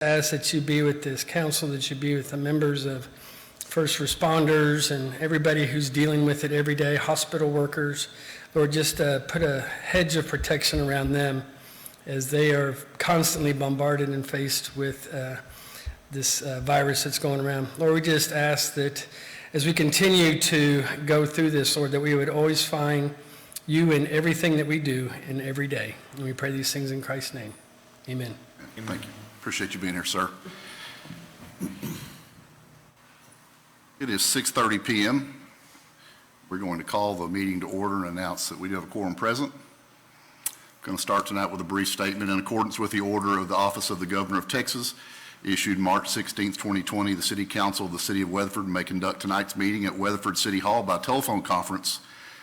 ask that you be with this council, that you be with the members of first responders and everybody who's dealing with it every day, hospital workers. Lord, just put a hedge of protection around them as they are constantly bombarded and faced with this virus that's going around. Lord, we just ask that as we continue to go through this, Lord, that we would always find you in everything that we do and every day. And we pray these things in Christ's name. Amen. Thank you. Appreciate you being here, sir. It is 6:30 p.m. We're going to call the meeting to order and announce that we do have a quorum present. I'm going to start tonight with a brief statement. In accordance with the order of the Office of the Governor of Texas, issued March 16, 2020, the City Council of the City of Weatherford may conduct tonight's meeting at Weatherford City Hall by telephone conference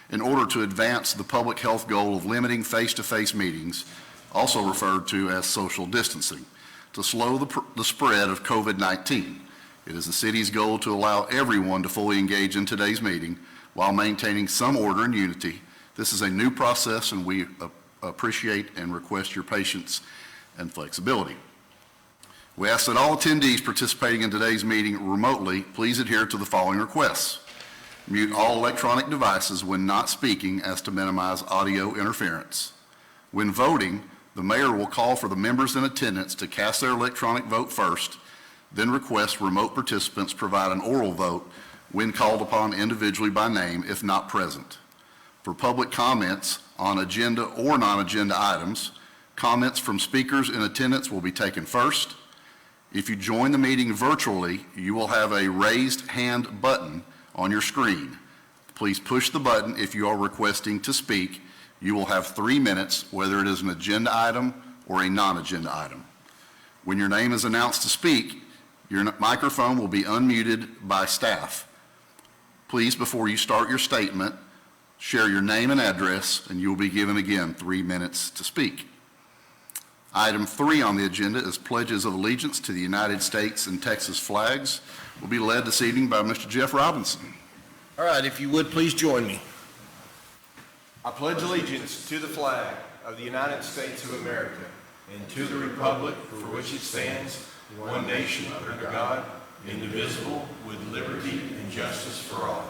in order to advance the public health goal of limiting face-to-face meetings, also referred to as social distancing, to slow the spread of COVID-19. It is the city's goal to allow everyone to fully engage in today's meeting while maintaining some order and unity. This is a new process, and we appreciate and request your patience and flexibility. We ask that all attendees participating in today's meeting remotely please adhere to the following requests. Mute all electronic devices when not speaking as to minimize audio interference. When voting, the mayor will call for the members in attendance to cast their electronic vote first, then request remote participants provide an oral vote when called upon individually by name if not present. For public comments on agenda or non-agenda items, comments from speakers in attendance will be taken first. If you join the meeting virtually, you will have a raised hand button on your screen. Please push the button if you are requesting to speak. You will have 3 minutes, whether it is an agenda item or a non-agenda item. When your name is announced to speak, your microphone will be unmuted by staff. Please, before you start your statement, share your name and address, and you will be given again 3 minutes to speak. Item 3 on the agenda is pledges of allegiance to the United States and Texas flags. Will be led this evening by Mr. Jeff Robinson. All right, if you would please join me. I pledge allegiance to the flag of the United States of America and to the republic for which it stands, one nation under God, indivisible, with liberty and justice for all.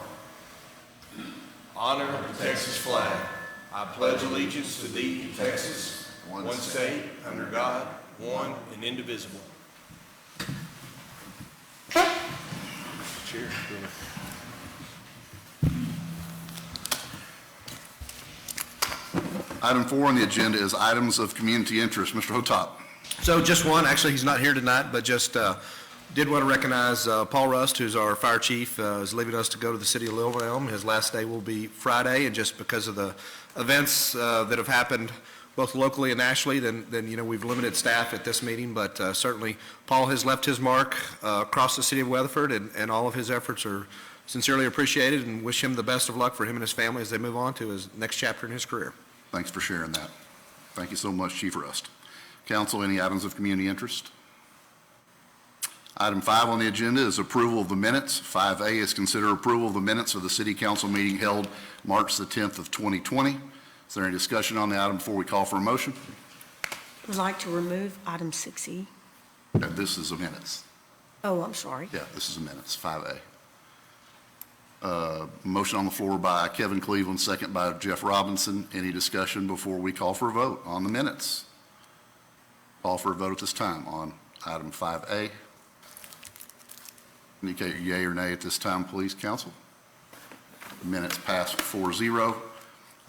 Honor the Texas flag. I pledge allegiance to thee, Texas, one state, under God, one and indivisible. Cheers. Item 4 on the agenda is items of community interest. Mr. Hotop. So just one, actually he's not here tonight, but just did want to recognize Paul Rust, who's our fire chief, is leaving us to go to the city of Little Elm. His last day will be Friday, and just because of the events that have happened both locally and nationally, then we've limited staff at this meeting, but certainly Paul has left his mark across the city of Weatherford, and all of his efforts are sincerely appreciated, and wish him the best of luck for him and his family as they move on to his next chapter in his career. Thanks for sharing that. Thank you so much, Chief Rust. Council, any items of community interest? Item 5 on the agenda is approval of the minutes. 5A is consider approval of the minutes of the City Council meeting held March the 10th of 2020. Is there any discussion on the item before we call for a motion? I would like to remove item 6E. This is a minutes. Oh, I'm sorry. Yeah, this is a minutes, 5A. Motion on the floor by Kevin Cleveland, second by Jeff Robinson. Any discussion before we call for a vote on the minutes? Call for a vote at this time on item 5A. Indicate yea or nay at this time, please, council. Minutes passed 4-0.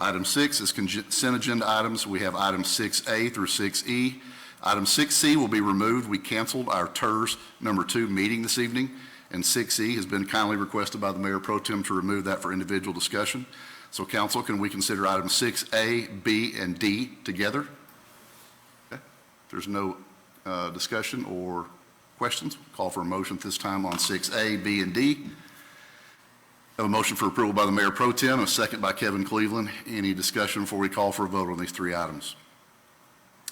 Item 6 is consent agenda items. We have items 6A through 6E. Item 6C will be removed. We canceled our TERS number 2 meeting this evening, and 6E has been kindly requested by the Mayor Pro Tem to remove that for individual discussion. So council, can we consider items 6A, B, and D together? Okay. If there's no discussion or questions, call for a motion at this time on 6A, B, and D. Have a motion for approval by the Mayor Pro Tem, a second by Kevin Cleveland. Any discussion before we call for a vote on these 3 items?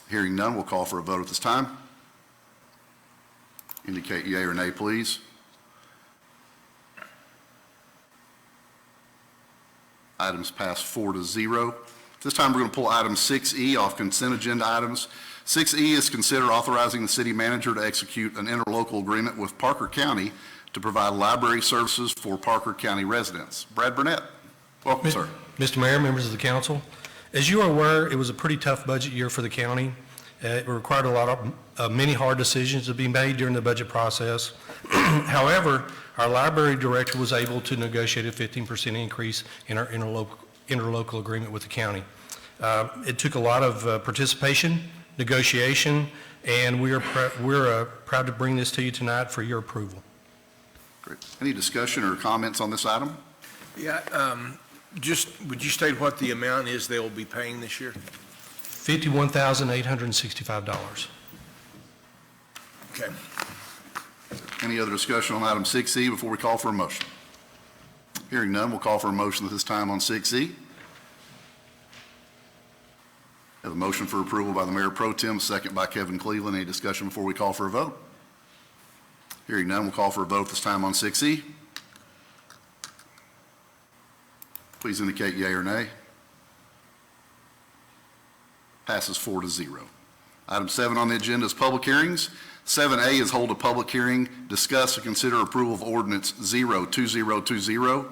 Hearing none, we'll call for a vote at this time. Indicate yea or nay, please. Items passed 4-0. This time, we're going to pull item 6E off consent agenda items. 6E is consider authorizing the city manager to execute an interlocal agreement with Parker County to provide library services for Parker County residents. Brad Burnett, welcome, sir. Mr. Mayor, members of the council, as you are aware, it was a pretty tough budget year for the county. It required a lot of many hard decisions to be made during the budget process. However, our library director was able to negotiate a 15% increase in our interlocal agreement with the county. It took a lot of participation, negotiation, and we're proud to bring this to you tonight for your approval. Great. Any discussion or comments on this item? Yeah, just, would you state what the amount is they'll be paying this year? $51,865. Okay. Any other discussion on item 6E before we call for a motion? Hearing none, we'll call for a motion at this time on 6E. Have a motion for approval by the Mayor Pro Tem, second by Kevin Cleveland. Any discussion before we call for a vote? Hearing none, we'll call for a vote this time on 6E. Please indicate yea or nay. Passes 4-0. Item 7 on the agenda is public hearings. 7A is hold a public hearing, discuss and consider approval of ordinance 02020,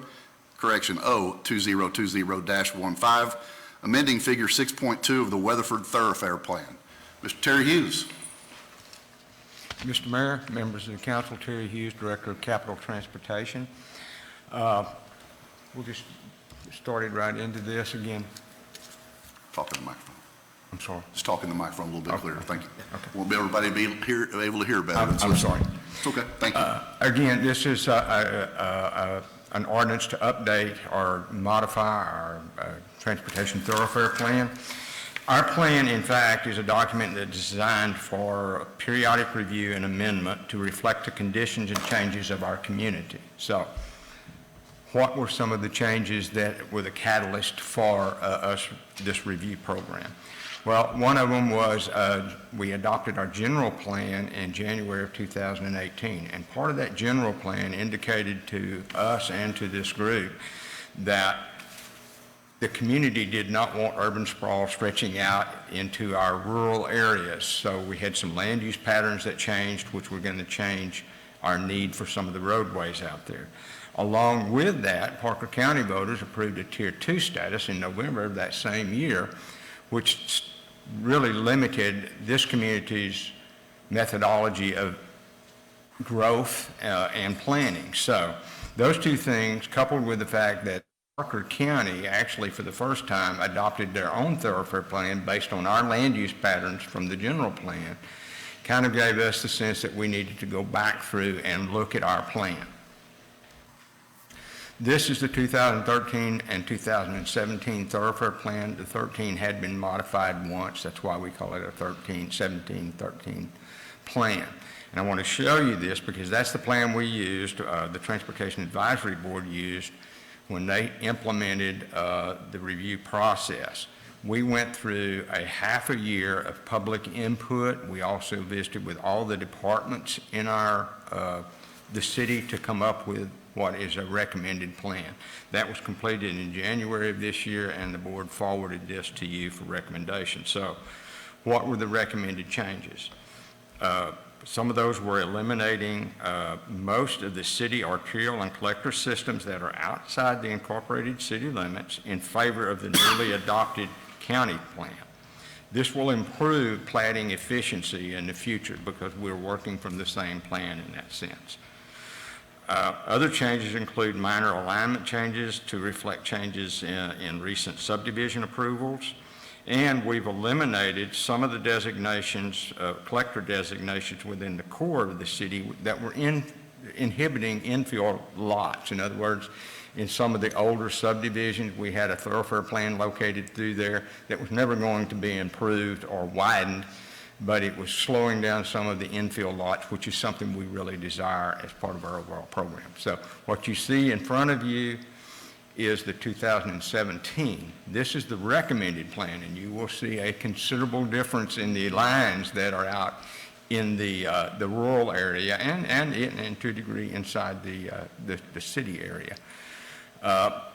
correction O2020-15, amending figure 6.2 of the Weatherford Thoroughfare Plan. Mr. Terry Hughes. Mr. Mayor, members of the council, Terry Hughes, Director of Capital Transportation. We'll just started right into this again. Talk in the microphone. I'm sorry. Just talk in the microphone a little bit clearer. Thank you. Okay. Won't be everybody be able to hear better. I'm sorry. It's okay. Thank you. Again, this is an ordinance to update or modify our transportation thoroughfare plan. Our plan, in fact, is a document that's designed for periodic review and amendment to reflect the conditions and changes of our community. So, what were some of the changes that were the catalyst for this review program? Well, one of them was we adopted our general plan in January of 2018, and part of that general plan indicated to us and to this group that the community did not want urban sprawl stretching out into our rural areas. So we had some land use patterns that changed, which were going to change our need for some of the roadways out there. Along with that, Parker County voters approved a Tier 2 status in November of that same year, which really limited this community's methodology of growth and planning. So those two things, coupled with the fact that Parker County actually for the first time adopted their own thoroughfare plan based on our land use patterns from the general plan, kind of gave us the sense that we needed to go back through and look at our plan. This is the 2013 and 2017 thoroughfare plan. The 13 had been modified once. That's why we call it a 17-13 plan. And I want to show you this because that's the plan we used, the Transportation Advisory Board used when they implemented the review process. We went through a half a year of public input. We also visited with all the departments in the city to come up with what is a recommended plan. That was completed in January of this year, and the board forwarded this to you for recommendation. So what were the recommended changes? Some of those were eliminating most of the city arterial and collector systems that are outside the incorporated city limits in favor of the newly adopted county plan. This will improve platting efficiency in the future because we're working from the same plan in that sense. Other changes include minor alignment changes to reflect changes in recent subdivision approvals, and we've eliminated some of the designations, collector designations within the core of the city that were inhibiting infill lots. In other words, in some of the older subdivisions, we had a thoroughfare plan located through there that was never going to be improved or widened, but it was slowing down some of the infill lots, which is something we really desire as part of our overall program. So what you see in front of you is the 2017. This is the recommended plan, and you will see a considerable difference in the lines that are out in the rural area and to a degree inside the city area.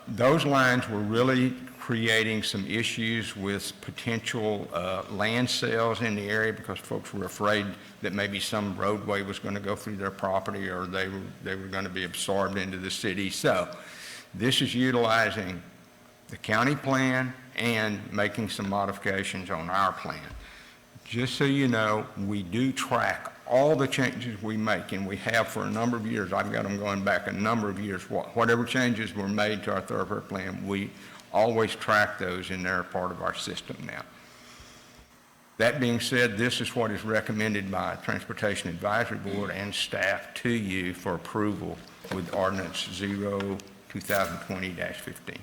Those lines were really creating some issues with potential land sales in the area because folks were afraid that maybe some roadway was going to go through their property or they were going to be absorbed into the city. So this is utilizing the county plan and making some modifications on our plan. Just so you know, we do track all the changes we make, and we have for a number of years. I've got them going back a number of years. Whatever changes were made to our thoroughfare plan, we always track those, and they're a part of our system now. That being said, this is what is recommended by Transportation Advisory Board and staff to you for approval with Ordinance 0-2020-15.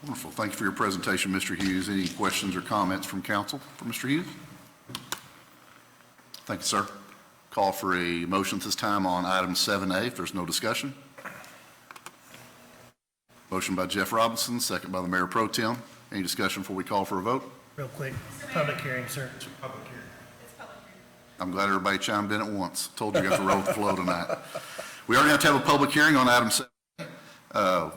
Wonderful. Thank you for your presentation, Mr. Hughes. Any questions or comments from council for Mr. Hughes? Thank you, sir. Call for a motion at this time on item 7A if there's no discussion. Motion by Jeff Robinson, second by the Mayor Pro Tem. Any discussion before we call for a vote? Real quick, public hearing, sir. I'm glad everybody chimed in at once. Told you got to roll with the flow tonight. We already have to have a public hearing on item 7.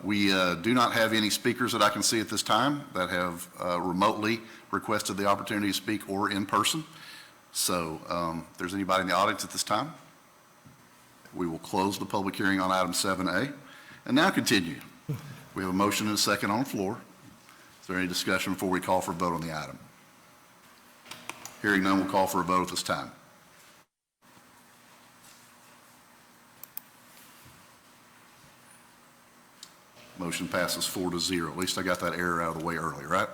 We do not have any speakers that I can see at this time that have remotely requested the opportunity to speak or in person. So if there's anybody in the audience at this time, we will close the public hearing on item 7A and now continue. We have a motion and a second on the floor. Is there any discussion before we call for a vote on the item? Hearing none, we'll call for a vote at this time. Motion passes 4-0. At least I got that error out of the way early, right?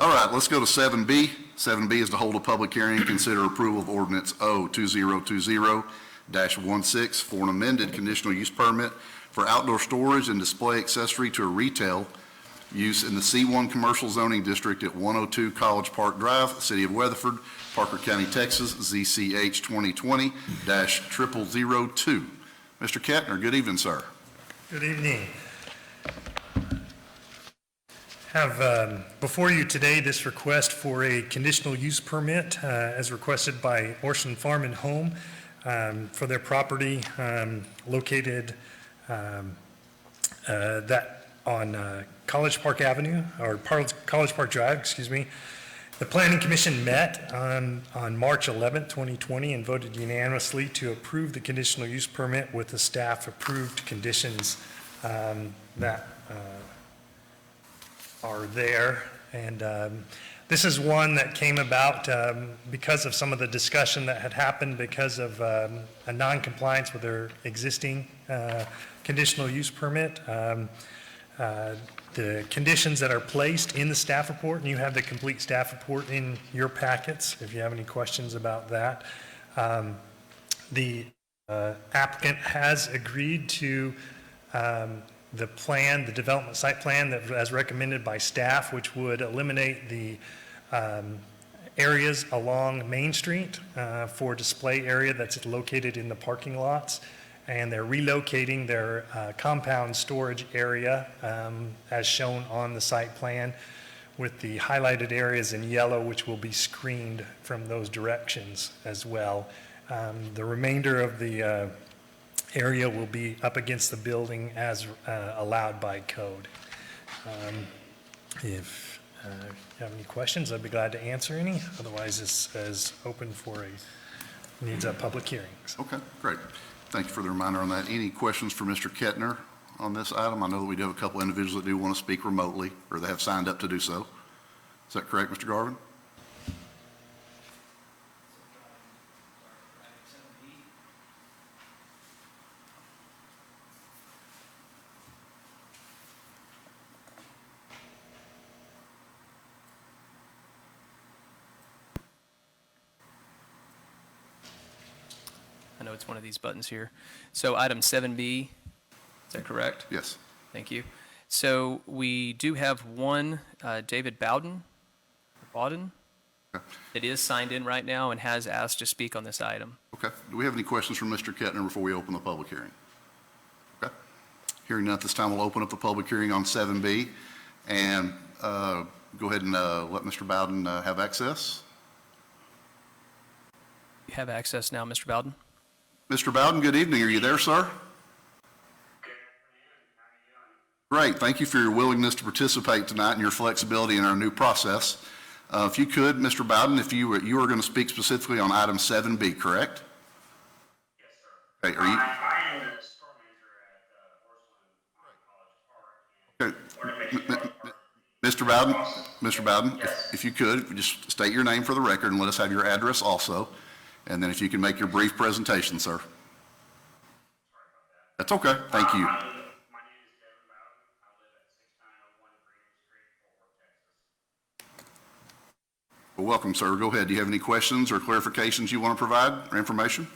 All right, let's go to 7B. 7B is to hold a public hearing and consider approval of ordinance O-2020-16 for an amended conditional use permit for outdoor storage and display accessory to a retail use in the C1 Commercial Zoning District at 102 College Park Drive, City of Weatherford, Parker County, Texas, ZCH 2020-0002. Mr. Kettner, good evening, sir. Good evening. Have before you today this request for a conditional use permit as requested by Orson Farm and Home for their property located that on College Park Avenue, or College Park Drive, excuse me. The Planning Commission met on March 11th, 2020, and voted unanimously to approve the conditional use permit with the staff-approved conditions that are there. And this is one that came about because of some of the discussion that had happened because of a non-compliance with their existing conditional use permit. The conditions that are placed in the staff report, and you have the complete staff report in your packets if you have any questions about that. The applicant has agreed to the plan, the development site plan that as recommended by staff, which would eliminate the areas along Main Street for display area that's located in the parking lots. And they're relocating their compound storage area as shown on the site plan with the highlighted areas in yellow, which will be screened from those directions as well. The remainder of the area will be up against the building as allowed by code. If you have any questions, I'd be glad to answer any. Otherwise, it's as open for needs a public hearing. So. Okay, great. Thank you for the reminder on that. Any questions for Mr. Kettner on this item? I know that we do have a couple individuals that do want to speak remotely, or they have signed up to do so. Is that correct, Mr. Garvin? I know it's one of these buttons here. So item 7B, is that correct? Yes. Thank you. So we do have one, David Bowden, Okay. that is signed in right now and has asked to speak on this item. Okay. Do we have any questions from Mr. Kettner before we open the public hearing? Okay. Hearing none at this time, we'll open up the public hearing on 7B and go ahead and let Mr. Bowden have access. You have access now, Mr. Bowden. Mr. Bowden, good evening. Are you there, sir? Great. Thank you for your willingness to participate tonight and your flexibility in our new process. If you could, Mr. Bowden, if you are going to speak specifically on item 7B, correct? Yes, sir. Okay, are you? I am the store manager at Orchland on College Park. Okay. And wanted to make sure Mr. Bowden, process. Mr. Bowden, Yes. if you could, just state your name for the record and let us have your address also. And then if you can make your brief presentation, sir. Sorry about that. That's okay. Thank you. My name is Devin Bowden. I live at 6901 Greenwood Street, Fort Worth, Texas. Well, welcome, sir. Go ahead. Do you have any questions or clarifications you want to provide or information?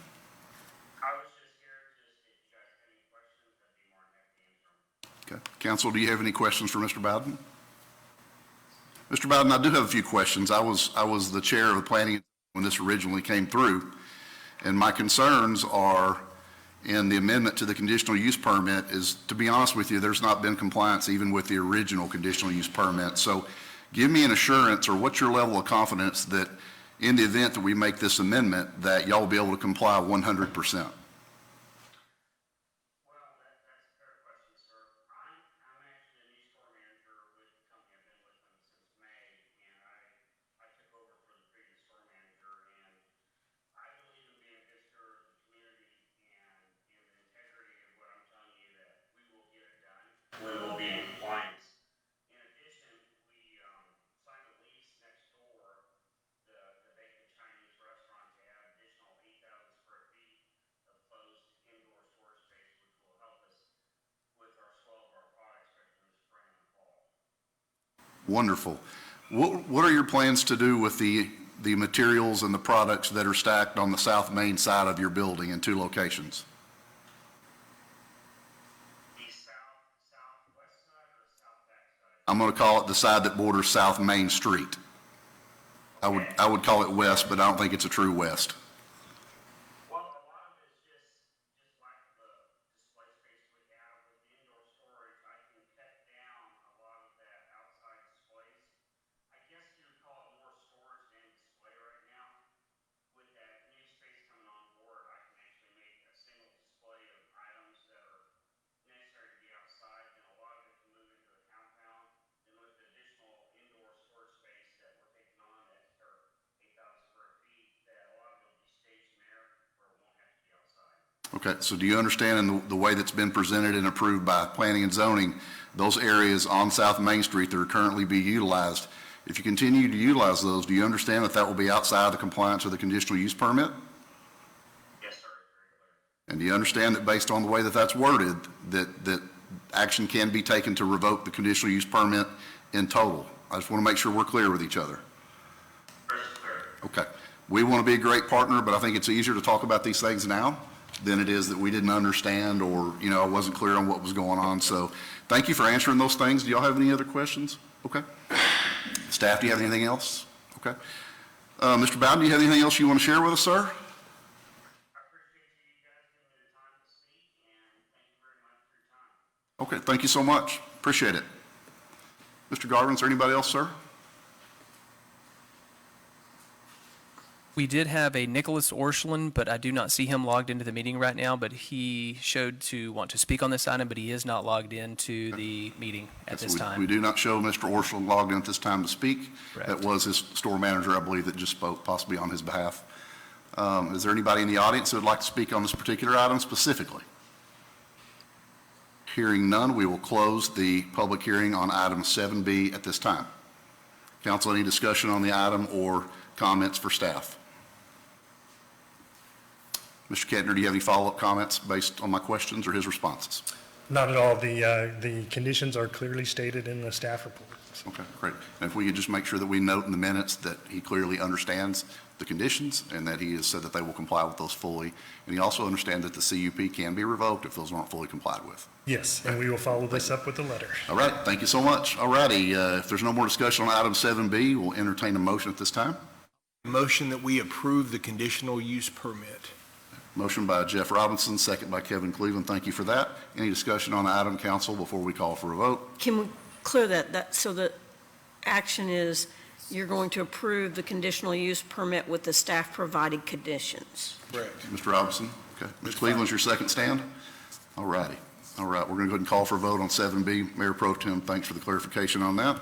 I was just here, if you guys have any questions, I'd be more than happy to answer them. Okay. Council, do you have any questions for Mr. Bowden? Mr. Bowden, I do have a few questions. I was the chair of the planning when this originally came through, and my concerns are in the amendment to the conditional use permit is, to be honest with you, there's not been compliance even with the original conditional use permit. So give me an assurance, or what's your level of confidence that in the event that we make this amendment, that y'all will be able to comply 100%? We will be in compliance. In addition, we signed a lease next door, the vacant Chinese restaurant, to add additional 8,000 square feet of closed indoor storage space, which will help us with our swell of our products, especially in the spring and the fall. Wonderful. What are your plans to do with the materials and the products that are stacked on the south main side of your building in 2 locations? I'm going to call it the side that borders South Main Street. I would call it west, but I don't think it's a true west. Well, a lot of it's just lack of the display space we have with the indoor storage. I can cut down a lot of that outside displays. I guess you would call it more storage than display right now. With that new space coming on board, I can actually make a single display of items that are necessary to be outside, and a lot of it can move into the compound. And with the additional indoor storage space that we're taking on, that's 8,000 square feet, that a lot of it will be stationary where it won't have to be outside. Okay, so do you understand in the way that's been presented and approved by planning and zoning, those areas on South Main Street that are currently being utilized, if you continue to utilize those, do you understand that that will be outside the compliance of the conditional use permit? Yes, sir, it's very clear. And do you understand that based on the way that that's worded, that action can be taken to revoke the conditional use permit in total? I just want to make sure we're clear with each other. Crystal clear. Okay. We want to be a great partner, but I think it's easier to talk about these things now than it is that we didn't understand, or, I wasn't clear on what was going on. So thank you for answering those things. Do y'all have any other questions? Okay. Staff, do you have anything else? Okay. Mr. Bowden, do you have anything else you want to share with us, sir? I appreciate you guys giving me the time to speak, and thank you very much for your time. Okay, thank you so much. Appreciate it. Mr. Garvin, is there anybody else, sir? We did have a Nicholas Orscheln, but I do not see him logged into the meeting right now, but he showed to want to speak on this item, but he is not logged into the meeting at this We time. do not show Mr. Orschel logged in at this time to speak. Correct. That was his store manager, I believe, that just spoke, possibly on his behalf. Is there anybody in the audience who would like to speak on this particular item specifically? Hearing none, we will close the public hearing on item 7B at this time. Council, any discussion on the item or comments for staff? Mr. Kettner, do you have any follow-up comments based on my questions or his responses? Not at all. The conditions are clearly stated in the staff report. Okay, great. And if we could just make sure that we note in the minutes that he clearly understands the conditions and that he has said that they will comply with those fully. And he also understands that the CUP can be revoked if those aren't fully complied with. Yes, and we will follow this up with a letter. All right, thank you so much. All righty, if there's no more discussion on item 7B, we'll entertain a motion at this time. Motion that we approve the conditional use permit. Motion by Jeff Robinson, second by Kevin Cleveland. Thank you for that. Any discussion on the item, council, before we call for a vote? Can we clear that, so the action is you're going to approve the conditional use permit with the staff-provided conditions? Correct. Mr. Robinson? Okay. Ms. Cleveland's your second stand? All righty. All right, we're going to go ahead and call for a vote on 7B. Mayor Pro Tem, thanks for the clarification on that.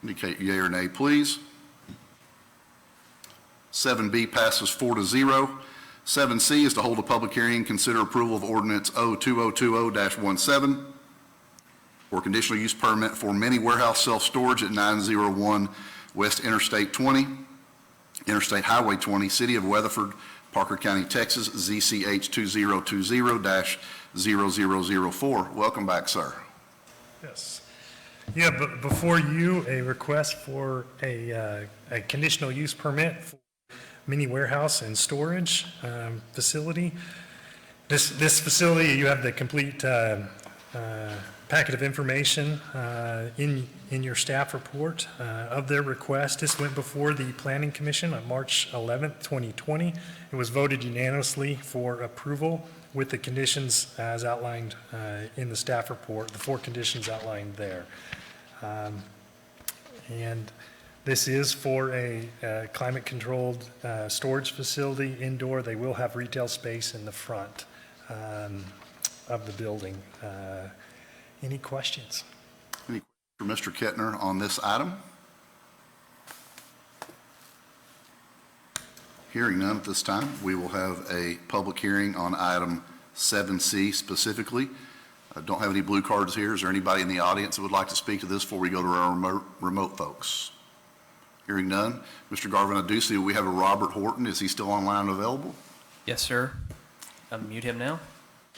Indicate yea or nay, please. 7B passes 4-0. 7C is to hold a public hearing and consider approval of ordinance O2020-17 for conditional use permit for mini warehouse self-storage at 901 West Interstate 20, Interstate Highway 20, City of Weatherford, Parker County, Texas, ZCH 2020-0004. Welcome back, sir. Yes. Yeah, but before you, a request for a conditional use permit for mini warehouse and storage facility. This facility, you have the complete packet of information in your staff report of their request. This went before the Planning Commission on March 11th, 2020. It was voted unanimously for approval with the conditions as outlined in the staff report, the 4 conditions outlined there. And this is for a climate-controlled storage facility indoor. They will have retail space in the front of the building. Any questions? Any questions for Mr. Kettner on this item? Hearing none at this time, we will have a public hearing on item 7C specifically. I don't have any blue cards here. Is there anybody in the audience that would like to speak to this before we go to our remote folks? Hearing none. Mr. Garvin, I do see we have a Robert Horton. Is he still online and available? Yes, sir. Unmute him now.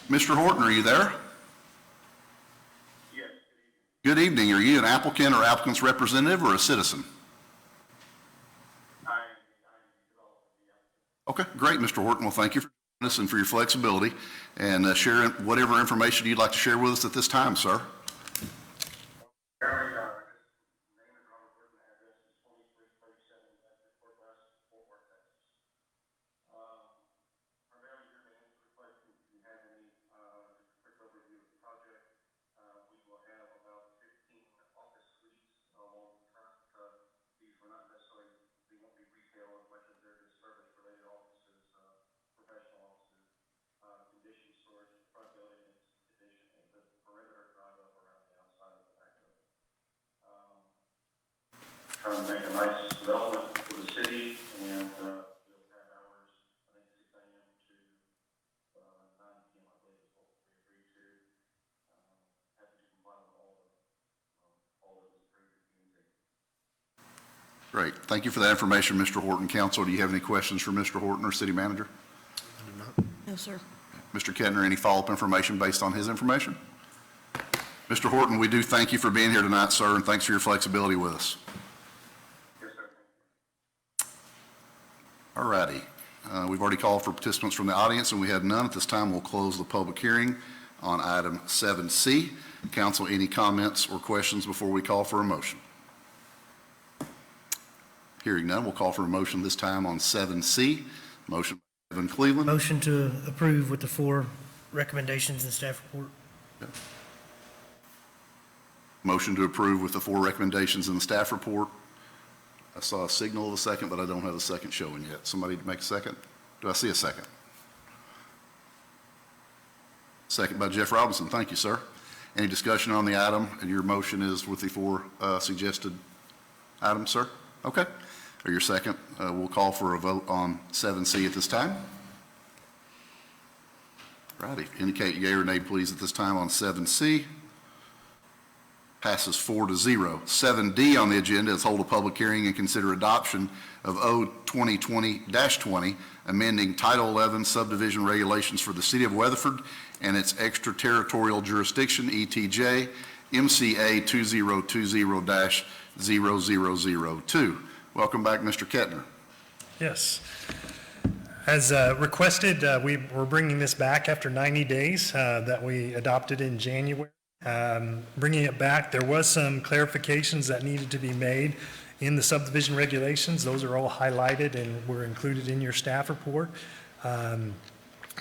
Mr. Horton, are you there? Yes, Good evening. Are you an applicant or applicant's representative or a citizen? I am Okay, great, Mr. Horton. Well, thank you for joining us and for your flexibility and sharing whatever information you'd like to share with us at this time, sir. trying to make a nice development for the city, and we'll have hours, I think 6 a.m. to 9 p.m. I believe is what we agreed to. Happy to comply with all that was approved at the Great. Thank you for that information, Mr. Horton. Council, do you have any questions for Mr. Horton or City Manager? No, sir. Mr. Kettner, any follow-up information based on his information? Mr. Horton, we do thank you for being here tonight, sir, and thanks for your flexibility with us. Yes, sir. All righty. We've already called for participants from the audience, and we have none. At this time, we'll close the public hearing on item 7C. Council, any comments or questions before we call for a motion? Hearing none, we'll call for a motion this time on 7C. Motion by Evan Cleveland. Motion to approve with the 4 recommendations in the staff report. Motion to approve with the 4 recommendations in the staff report. I saw a signal of a second, but I don't have a second showing yet. Somebody make a second? Do I see a second? Second by Jeff Robinson. Thank you, sir. Any discussion on the item? And your motion is with the 4 suggested items, sir? Okay. Or your second? We'll call for a vote on 7C at this time. Righty. Indicate yea or nay, please, at this time on 7C. Passes 4-0. 7D on the agenda is hold a public hearing and consider adoption of O2020-20, amending Title 11 subdivision regulations for the City of Weatherford and its extraterritorial jurisdiction, ETJ, MCA 2020-0002. Welcome back, Mr. Kettner. Yes. As requested, we're bringing this back after 90 days that we adopted in January. Bringing it back, there was some clarifications that needed to be made in the subdivision regulations. Those are all highlighted and were included in your staff report.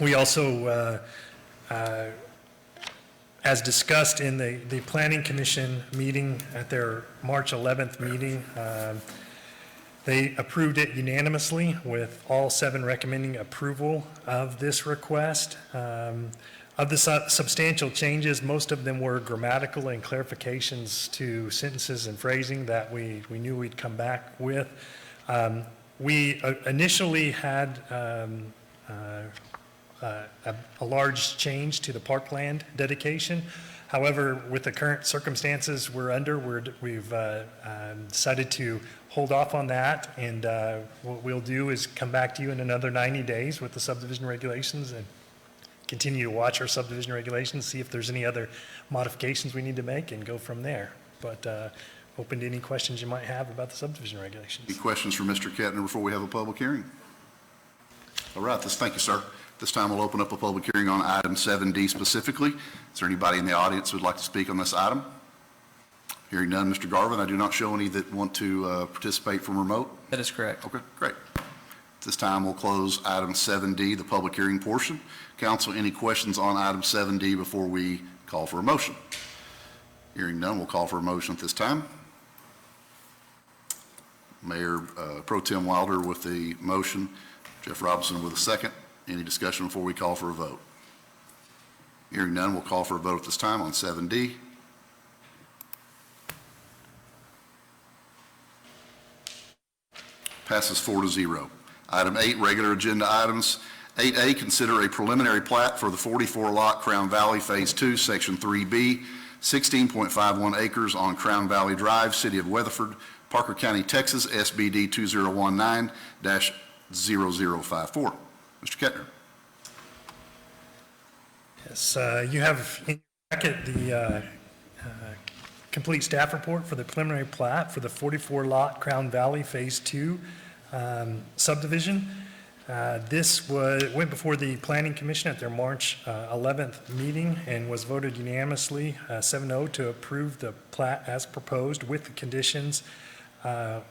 We also, as discussed in the Planning Commission meeting at their March 11th meeting, They approved it unanimously with all 7 recommending approval of this request. Of the substantial changes, most of them were grammatical and clarifications to sentences and phrasing that we knew we'd come back with. We initially had a large change to the parkland dedication. However, with the current circumstances we're under, we've decided to hold off on that, and what we'll do is come back to you in another 90 days with the subdivision regulations and continue to watch our subdivision regulations, see if there's any other modifications we need to make, and go from there. But open to any questions you might have about the subdivision regulations. Any questions for Mr. Kettner before we have a public hearing? All right, thank you, sir. This time we'll open up a public hearing on item 7D specifically. Is there anybody in the audience who would like to speak on this item? Hearing none, Mr. Garvin, I do not show any that want to participate from remote. That is correct. Okay, great. At this time, we'll close item 7D, the public hearing portion. Council, any questions on item 7D before we call for a motion? Hearing none, we'll call for a motion at this time. Mayor Pro Tem Wilder with the motion, Jeff Robinson with a second. Any discussion before we call for a vote? Hearing none, we'll call for a vote at this time on 7D. Passes 4-0. Item 8, regular agenda items. 8A, consider a preliminary plat for the 44-lot Crown Valley Phase 2, Section 3B, 16.51 acres on Crown Valley Drive, City of Weatherford, Parker County, Texas, SBD 2019-0054. Mr. Kettner. Yes, you have in your packet the complete staff report for the preliminary plat for the 44-lot Crown Valley Phase 2 subdivision. This went before the Planning Commission at their March 11th meeting and was voted unanimously 7-0 to approve the plat as proposed with the conditions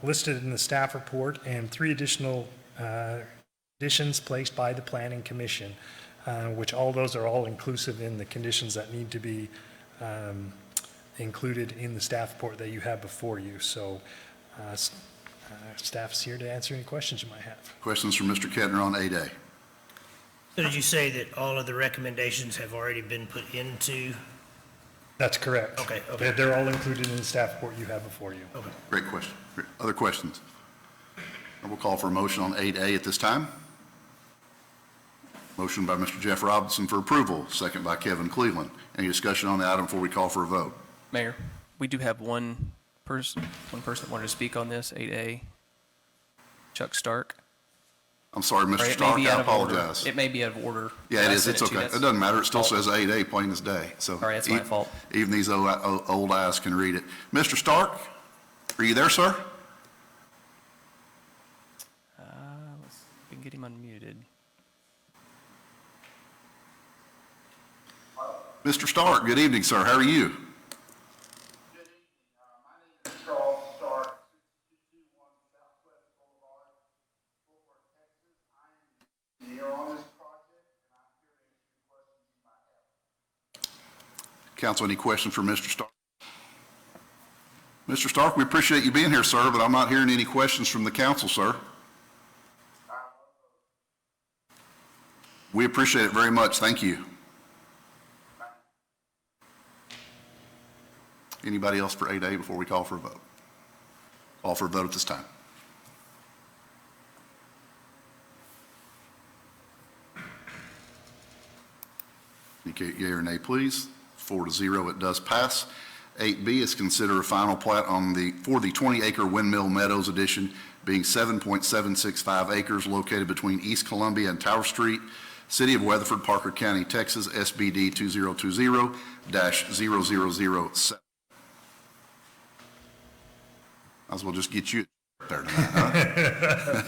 listed in the staff report and 3 additional conditions placed by the Planning Commission, which all those are all inclusive in the conditions that need to be included in the staff report that you have before you. So staff's here to answer any questions you might have. Questions from Mr. Kettner on 8A. So did you say that all of the recommendations have already been put into? That's correct. Okay. They're all included in the staff report you have before you. Okay. Great question. Great. Other questions? We'll call for a motion on 8A at this time. Motion by Mr. Jeff Robinson for approval, second by Kevin Cleveland. Any discussion on the item before we call for a vote? Mayor, we do have one person that wanted to speak on this, 8A, Chuck Stark. I'm sorry, Or Mr. it may Stark, be I out of order. apologize. It may be out of order. Yeah, it I is, sent it's to you. okay. It That's doesn't matter, it still fault. says 8A, plain as day, so. All right, that's my fault. Even these old eyes can read it. Mr. Stark, are you there, sir? Let's see if we can get him unmuted. Mr. Stark, good evening, sir, how are you? Good evening. My name is Charles Stark, 6221 Southwest Boulevard, Fort Worth, Texas. I am the engineer on this project, and I'm here to answer any questions you might have. Council, any questions for Mr. Stark? Mr. Stark, we appreciate you being here, sir, but I'm not hearing any questions from the council, sir. We appreciate it very much, thank you. Anybody else for 8A before we call for a vote? Call for a vote at this time. Indicate yea or nay, please. 4-0, it does pass. 8B is consider a final plat for the 20-acre Windmill Meadows addition, being 7.765 acres located between East Columbia and Tower Street, City of Weatherford, Parker County, Texas, SBD 2020-0007. Might as well just get you there tonight, huh?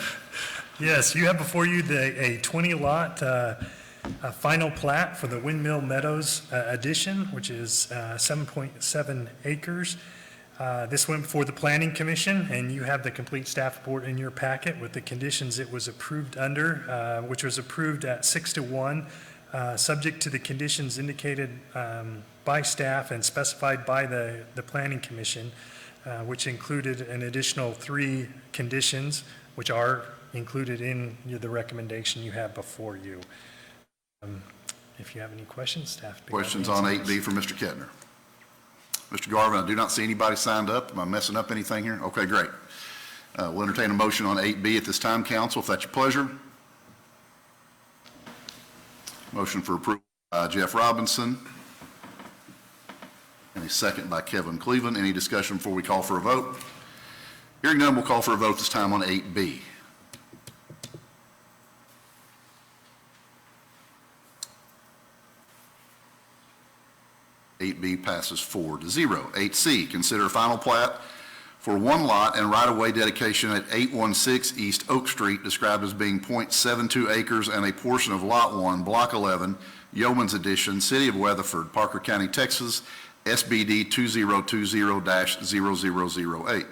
Yes, you have before you a 20-lot final plat for the Windmill Meadows addition, which is 7.7 acres. This went before the Planning Commission, and you have the complete staff report in your packet with the conditions it was approved under, which was approved at 6-1, subject to the conditions indicated by staff and specified by the Planning Commission. which included an additional 3 conditions, which are included in the recommendation you have before you. If you have any questions, staff. would be glad to Questions on answer 8B for Mr. Kettner? Mr. Garvin, I do not see anybody signed up. Am I messing up anything here? Okay, great. We'll entertain a motion on 8B at this time, council, if that's your pleasure. Motion for approval by Jeff Robinson. And a second by Kevin Cleveland. Any discussion before we call for a vote? Hearing none, we'll call for a vote this time on 8B. (8B) passes 4-0. 8C, consider final plat for one lot and right-of-way dedication at 816 East Oak Street, described as being .72 acres and a portion of Lot 1, Block 11, Yeoman's Edition, City of Weatherford, Parker County, Texas, SBD 2020-0008.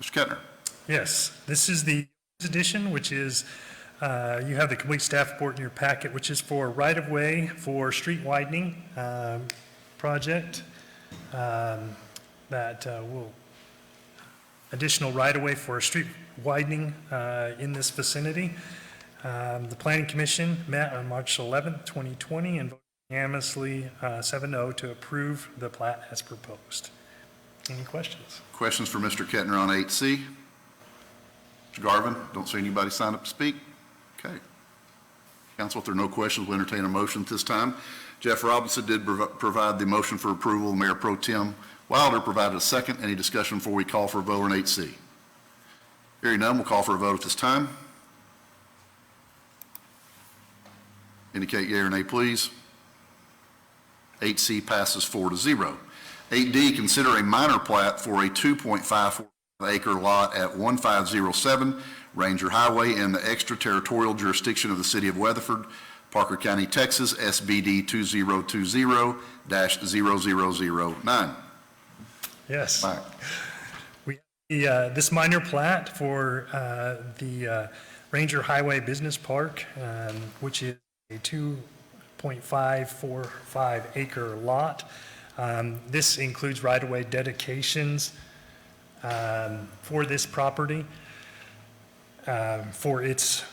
Mr. Kettner. Yes, this is the edition, which is, you have the complete staff report in your packet, which is for right-of-way for street widening project that will additional right-of-way for street widening in this vicinity. The Planning Commission met on March 11th, 2020, and voted unanimously 7-0 to approve the plat as proposed. Any questions? Questions for Mr. Kettner on 8C? Mr. Garvin, don't see anybody sign up to speak. Okay. Council, if there are no questions, we'll entertain a motion at this time. Jeff Robinson did provide the motion for approval. Mayor Pro Tem Wilder provided a second. Any discussion before we call for a vote on 8C? Hearing none, we'll call for a vote at this time. Indicate yea or nay, please. 8C passes 4-0. 8D, consider a minor plat for a 2.54 acre lot at 1507 Ranger Highway in the extraterritorial jurisdiction of the City of Weatherford, Parker County, Texas, SBD 2020-0009. Yes. Right. This minor plat for the Ranger Highway Business Park, which is a 2.545 acre lot. This includes right-of-way dedications for this property for its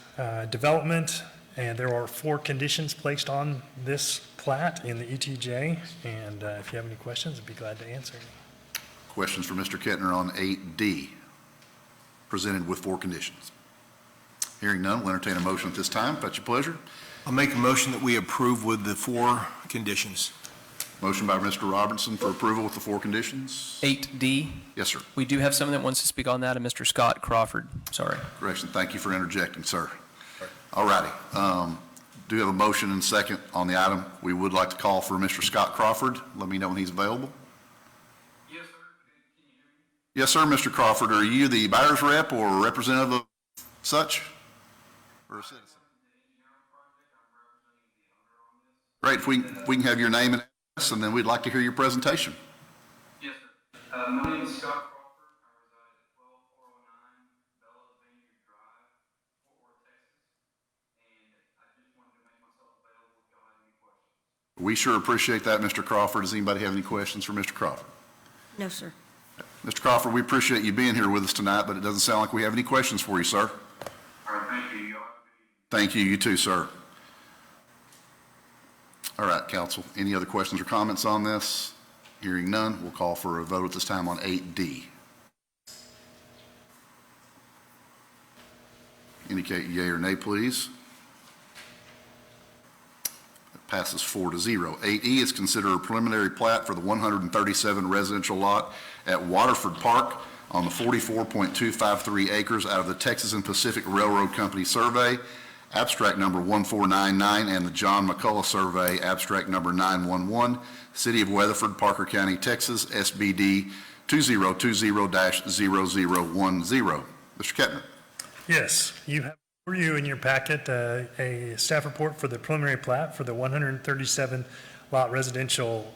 development, and there are 4 conditions placed on this plat in the ETJ, and if you have any questions, I'd be glad to answer. Questions for Mr. Kettner on 8D, presented with 4 conditions. Hearing none, we'll entertain a motion at this time. If that's your pleasure. I'll make a motion that we approve with the 4 conditions. Motion by Mr. Robertson for approval with the 4 conditions. 8D, Yes, sir. we do have someone that wants to speak on that, and Mr. Scott Crawford. Sorry. Correction. Thank you for interjecting, sir. All righty. Do have a motion and second on the item. We would like to call for Mr. Scott Crawford. Let me know when he's available. Yes, sir. Can you hear me? Yes, sir, Mr. Crawford. Are you the buyer's rep or representative of such? Or a citizen? Great. If we can have your name and address, and then we'd like to hear your presentation. Yes, sir. My name is Scott Crawford. I reside at 12409 Bella Vineyard Drive, Fort Worth, Texas. And I just wanted to make myself available if y'all have any questions. We sure appreciate that, Mr. Crawford. Does anybody have any questions for Mr. Crawford? No, sir. Mr. Crawford, we appreciate you being here with us tonight, but it doesn't sound like we have any questions for you, sir. All right, thank you. Y'all have a good evening. Thank you. You too, sir. All right, council. Any other questions or comments on this? Hearing none, we'll call for a vote at this time on 8D. Indicate yea or nay, please. It passes 4-0. 8E is considered a preliminary plat for the 137 residential lot at Waterford Park on the 44.253 acres out of the Texas and Pacific Railroad Company survey, abstract number 1499, and the John McCullough survey, abstract number 911, City of Weatherford, Parker County, Texas, SBD 2020-0010. Mr. Kettner. Yes, you have for you in your packet a staff report for the preliminary plat for the 137 lot residential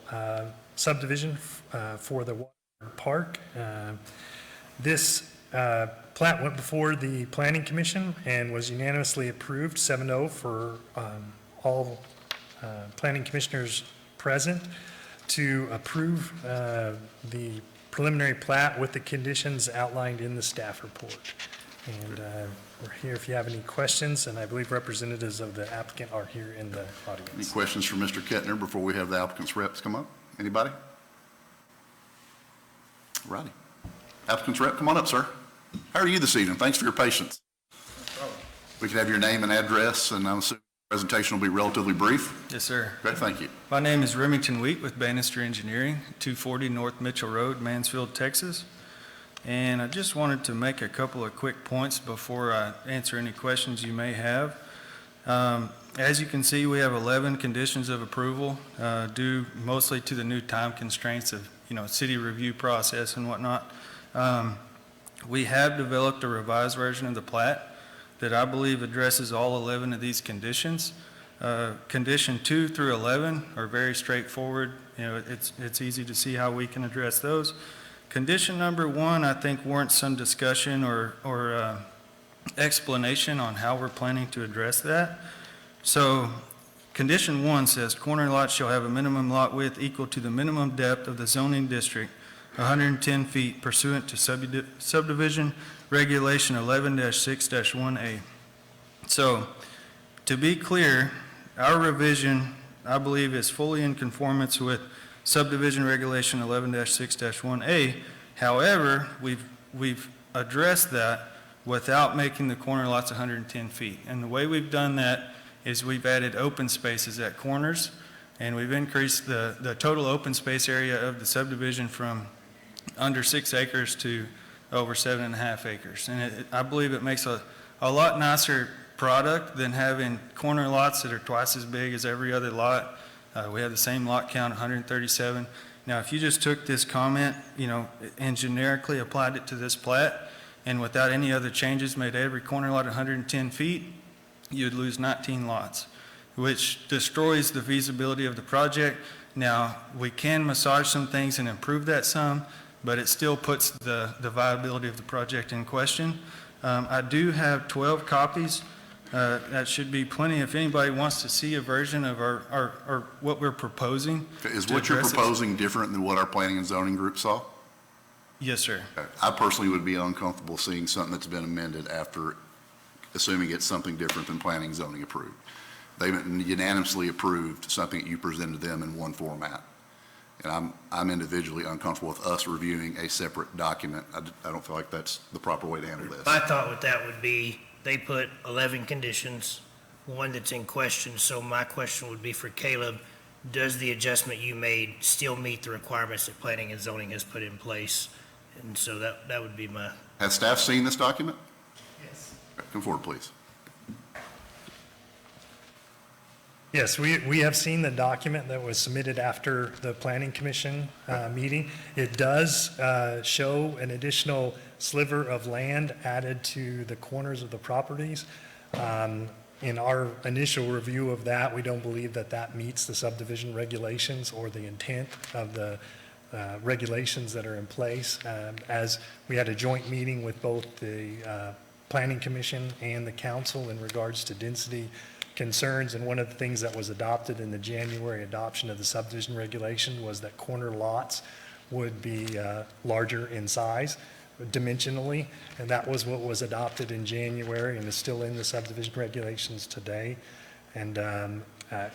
subdivision for the Waterford Park. This plat went before the Planning Commission and was unanimously approved 7-0 for all planning commissioners present to approve the preliminary plat with the conditions outlined in the staff report. And we're here if you have any questions, and I believe representatives of the applicant are here in the Any audience. questions for Mr. Kettner before we have the applicant's reps come up? Anybody? Righty. Applicant's rep, come on up, sir. How are you this evening? Thanks for your patience. We can have your name and address, and I'm assuming the presentation will be relatively brief. Yes, sir. Okay, thank you. My name is Remington Wheat with Bannister Engineering, 240 North Mitchell Road, Mansfield, Texas. And I just wanted to make a couple of quick points before I answer any questions you may have. As you can see, we have 11 conditions of approval due mostly to the new time constraints of, city review process and whatnot. We have developed a revised version of the plat that I believe addresses all 11 of these conditions. Condition 2 through 11 are very straightforward. It's easy to see how we can address those. Condition number 1, I think, warrants some discussion or explanation on how we're planning to address that. So, condition 1 says corner lots shall have a minimum lot width equal to the minimum depth of the zoning district, 110 feet pursuant to subdivision regulation 11-6-1A. So, to be clear, our revision, I believe, is fully in conformance with subdivision regulation 11-6-1A. However, we've addressed that without making the corner lots 110 feet. And the way we've done that is we've added open spaces at corners, and we've increased the total open space area of the subdivision from under 6 acres to over 7.5 acres. And I believe it makes a lot nicer product than having corner lots that are twice as big as every other lot. We have the same lot count, 137. Now, if you just took this comment, and generically applied it to this plat, and without any other changes made every corner lot 110 feet, you'd lose 19 lots, which destroys the feasibility of the project. Now, we can massage some things and improve that some, but it still puts the viability of the project in question. I do have 12 copies. That should be plenty if anybody wants to see a version of our what we're proposing. Is what you're proposing different than what our planning and zoning group saw? Yes, sir. Okay. I personally would be uncomfortable seeing something that's been amended after, assuming it's something different than planning and zoning approved. They unanimously approved something that you presented them in one format. And I'm individually uncomfortable with us reviewing a separate document. I don't feel like that's the proper way to handle this. My thought with that would be, they put 11 conditions, one that's in question, so my question would be for Caleb, does the adjustment you made still meet the requirements that planning and zoning has put in place? And so that would be my... Has staff seen this document? Yes. Okay, come forward, please. Yes, we have seen the document that was submitted after the Planning Commission meeting. It does show an additional sliver of land added to the corners of the properties. In our initial review of that, we don't believe that meets the subdivision regulations or the intent of the regulations that are in place. As we had a joint meeting with both the Planning Commission and the council in regards to density concerns, and one of the things that was adopted in the January adoption of the subdivision regulation was that corner lots would be larger in size dimensionally, and that was what was adopted in January and is still in the subdivision regulations today. And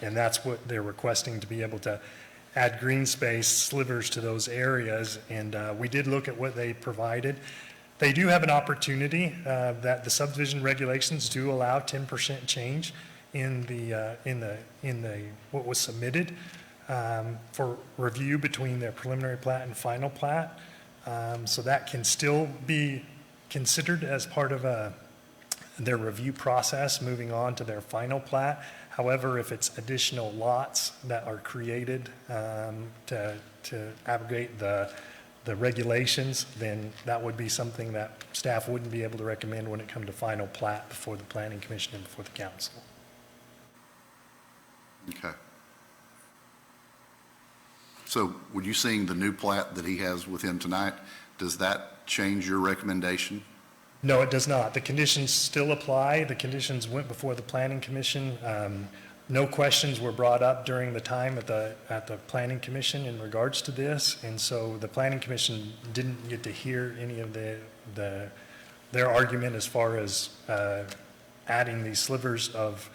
that's what they're requesting, to be able to add green space slivers to those areas. And we did look at what they provided. They do have an opportunity that the subdivision regulations do allow 10% change in the what was submitted for review between their preliminary plat and final plat. So that can still be considered as part of their review process moving on to their final plat. However, if it's additional lots that are created to abrogate the regulations, then that would be something that staff wouldn't be able to recommend when it comes to final plat before the Planning Commission and before the council. Okay. So would you seeing the new plat that he has with him tonight, does that change your recommendation? No, it does not. The conditions still apply. The conditions went before the Planning Commission No questions were brought up during the time at the Planning Commission in regards to this, and so the Planning Commission didn't get to hear any of their argument as far as adding these slivers of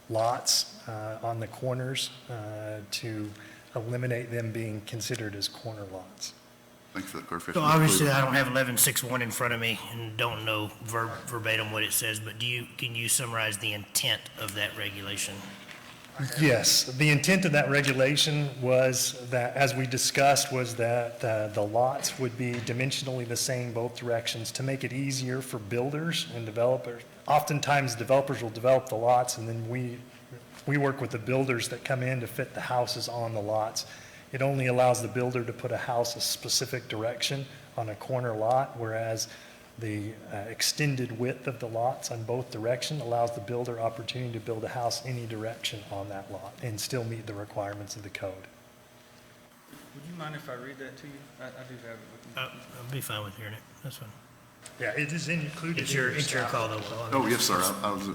lots on the corners to eliminate them being considered as corner lots. Thanks for that clarification. So obviously, I don't have 11.6.1 in front of me and don't know verbatim what it says, but can you summarize the intent of that regulation? Yes, the intent of that regulation was that, as we discussed, was that the lots would be dimensionally the same both directions to make it easier for builders and developers. Oftentimes, developers will develop the lots, and then we work with the builders that come in to fit the houses on the lots. It only allows the builder to put a house a specific direction on a corner lot, whereas the extended width of the lots on both directions allows the builder opportunity to build a house any direction on that lot and still meet the requirements of the code. Would you mind if I read that to you? I do have it with me. I'll be fine with hearing it. That's fine. Yeah, it is included. It's your call, though. Oh, yes, sir. I was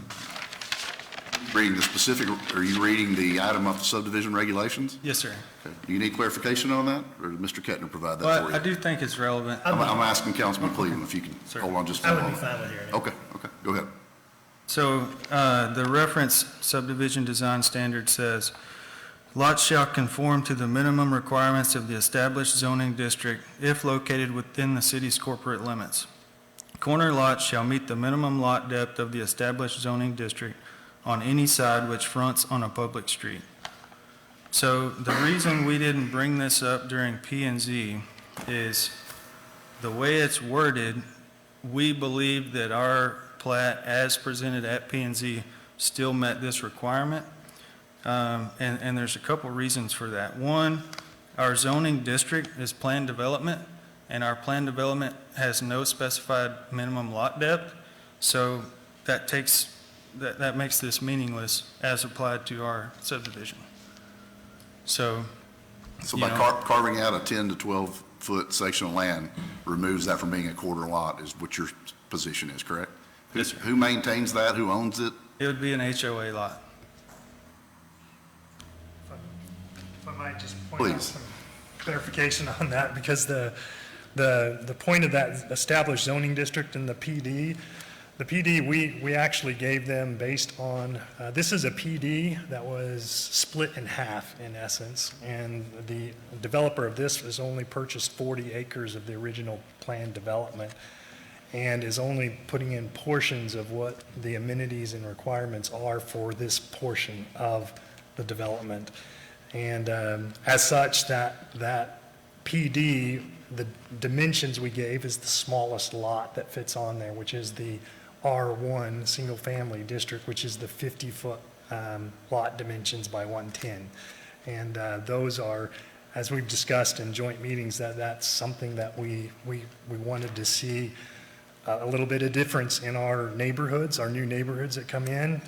reading the specific, are you reading the item of the subdivision regulations? Yes, sir. Okay. Do you need clarification on that, or did Mr. Kettner provide that for Well, you? I do think it's relevant. I'm asking Councilman Cleveland if you can Sir. hold on just for I a would be moment. fine with hearing it. Okay, go ahead. So the reference subdivision design standard says, lots shall conform to the minimum requirements of the established zoning district if located within the city's corporate limits. Corner lots shall meet the minimum lot depth of the established zoning district on any side which fronts on a public street. So the reason we didn't bring this up during P&Z is the way it's worded, we believe that our plat as presented at P&Z still met this requirement. And there's a couple reasons for that. One, our zoning district is planned development, and our planned development has no specified minimum lot depth. So that makes this meaningless as applied to our subdivision. So By carving out a 10 to 12 foot section of land removes that from being a quarter lot is what your position is, correct? Yes, sir. Who maintains that? Who owns it? It would be an HOA lot. If I might just point out Please. some clarification on that, because the point of that established zoning district in the PD, we actually gave them based on, this is a PD that was split in half in essence, and the developer of this has only purchased 40 acres of the original planned development and is only putting in portions of what the amenities and requirements are for this portion of the development. And as such, that PD, the dimensions we gave is the smallest lot that fits on there, which is the R1 single-family district, which is the 50-foot lot dimensions by 110. And those are, as we've discussed in joint meetings, that's something that we wanted to see a little bit of difference in our neighborhoods, our new neighborhoods that come in.